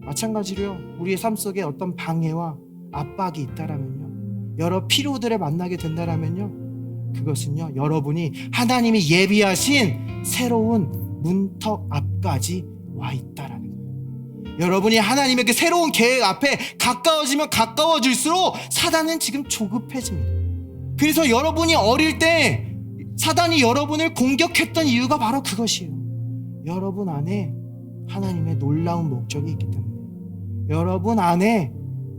Speaker 1: 마찬가지로요, 우리의 삶 속에 어떤 방해와 압박이 있다라면요, 여러 피로들을 만나게 된다라면요, 그것은요, 여러분이 하나님이 예비하신 새로운 문턱 앞까지 와 있다라는 거예요. 여러분이 하나님의 그 새로운 계획 앞에 가까워지면 가까워질수록 사단은 지금 조급해집니다. 그래서 여러분이 어릴 때 사단이 여러분을 공격했던 이유가 바로 그것이에요. 여러분 안에 하나님의 놀라운 목적이 있기 때문에, 여러분 안에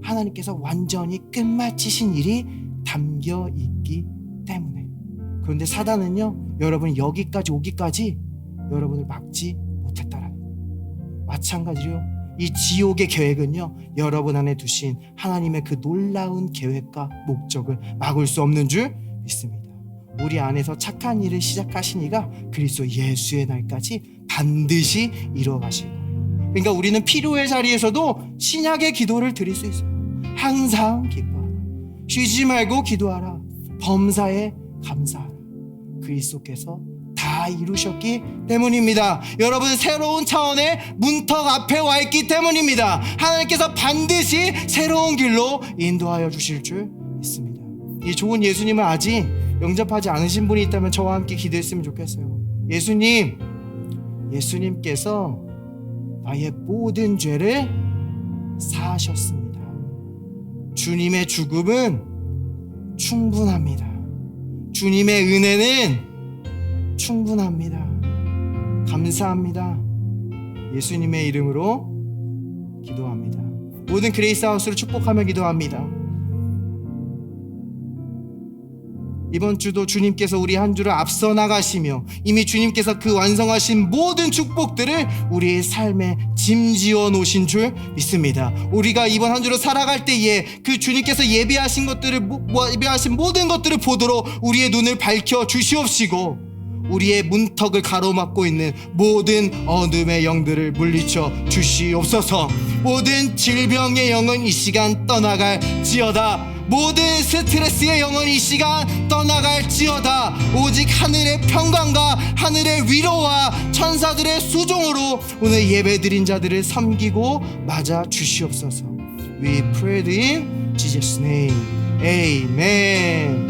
Speaker 1: 하나님께서 완전히 끝마치신 일이 담겨 있기 때문에. 그런데 사단은요, 여러분이 여기까지 오기까지 여러분을 막지 못했다라는 거예요. 마찬가지로 이 지옥의 계획은요, 여러분 안에 두신 하나님의 그 놀라운 계획과 목적을 막을 수 없는 줄 믿습니다. 우리 안에서 착한 일을 시작하신 이가 그리스도 예수의 날까지 반드시 이루어가실 거예요. 그러니까 우리는 필요의 자리에서도 신약의 기도를 드릴 수 있어요. 항상 기뻐하라, 쉬지 말고 기도하라, 범사에 감사하라. 그리스도께서 다 이루셨기 때문입니다. 여러분, 새로운 차원의 문턱 앞에 와 있기 때문입니다. 하나님께서 반드시 새로운 길로 인도하여 주실 줄 믿습니다. 이 좋은 예수님을 아직 영접하지 않으신 분이 있다면 저와 함께 기도했으면 좋겠어요. 예수님께서 나의 모든 죄를 사하셨습니다. 주님의 죽음은 충분합니다. 주님의 은혜는 충분합니다. 감사합니다. 예수님의 이름으로 기도합니다. 모든 그레이스 하우스를 축복하며 기도합니다. 이번 주도 주님께서 우리 한 주를 앞서 나가시며 이미 주님께서 그 완성하신 모든 축복들을 우리의 삶에 짐지어 놓으신 줄 믿습니다. 우리가 이번 한 주를 살아갈 때에 그 주님께서 예비하신 모든 것들을 보도록 우리의 눈을 밝혀 주시옵시고, 우리의 문턱을 가로막고 있는 모든 어둠의 영들을 물리쳐 주시옵소서. 모든 질병의 영은 이 시간 떠나갈지어다. 모든 스트레스의 영은 이 시간 떠나갈지어다. 오직 하늘의 평강과 하늘의 위로와 천사들의 수종으로 오늘 예배드린 자들을 섬기고 맞아 주시옵소서. We prayed in Jesus' name. Amen.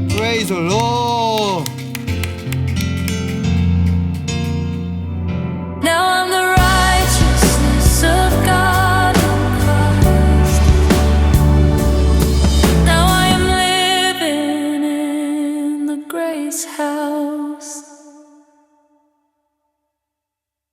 Speaker 1: Praise the Lord.
Speaker 2: Now I'm the righteousness of God in Christ. Now I am living in the grace house.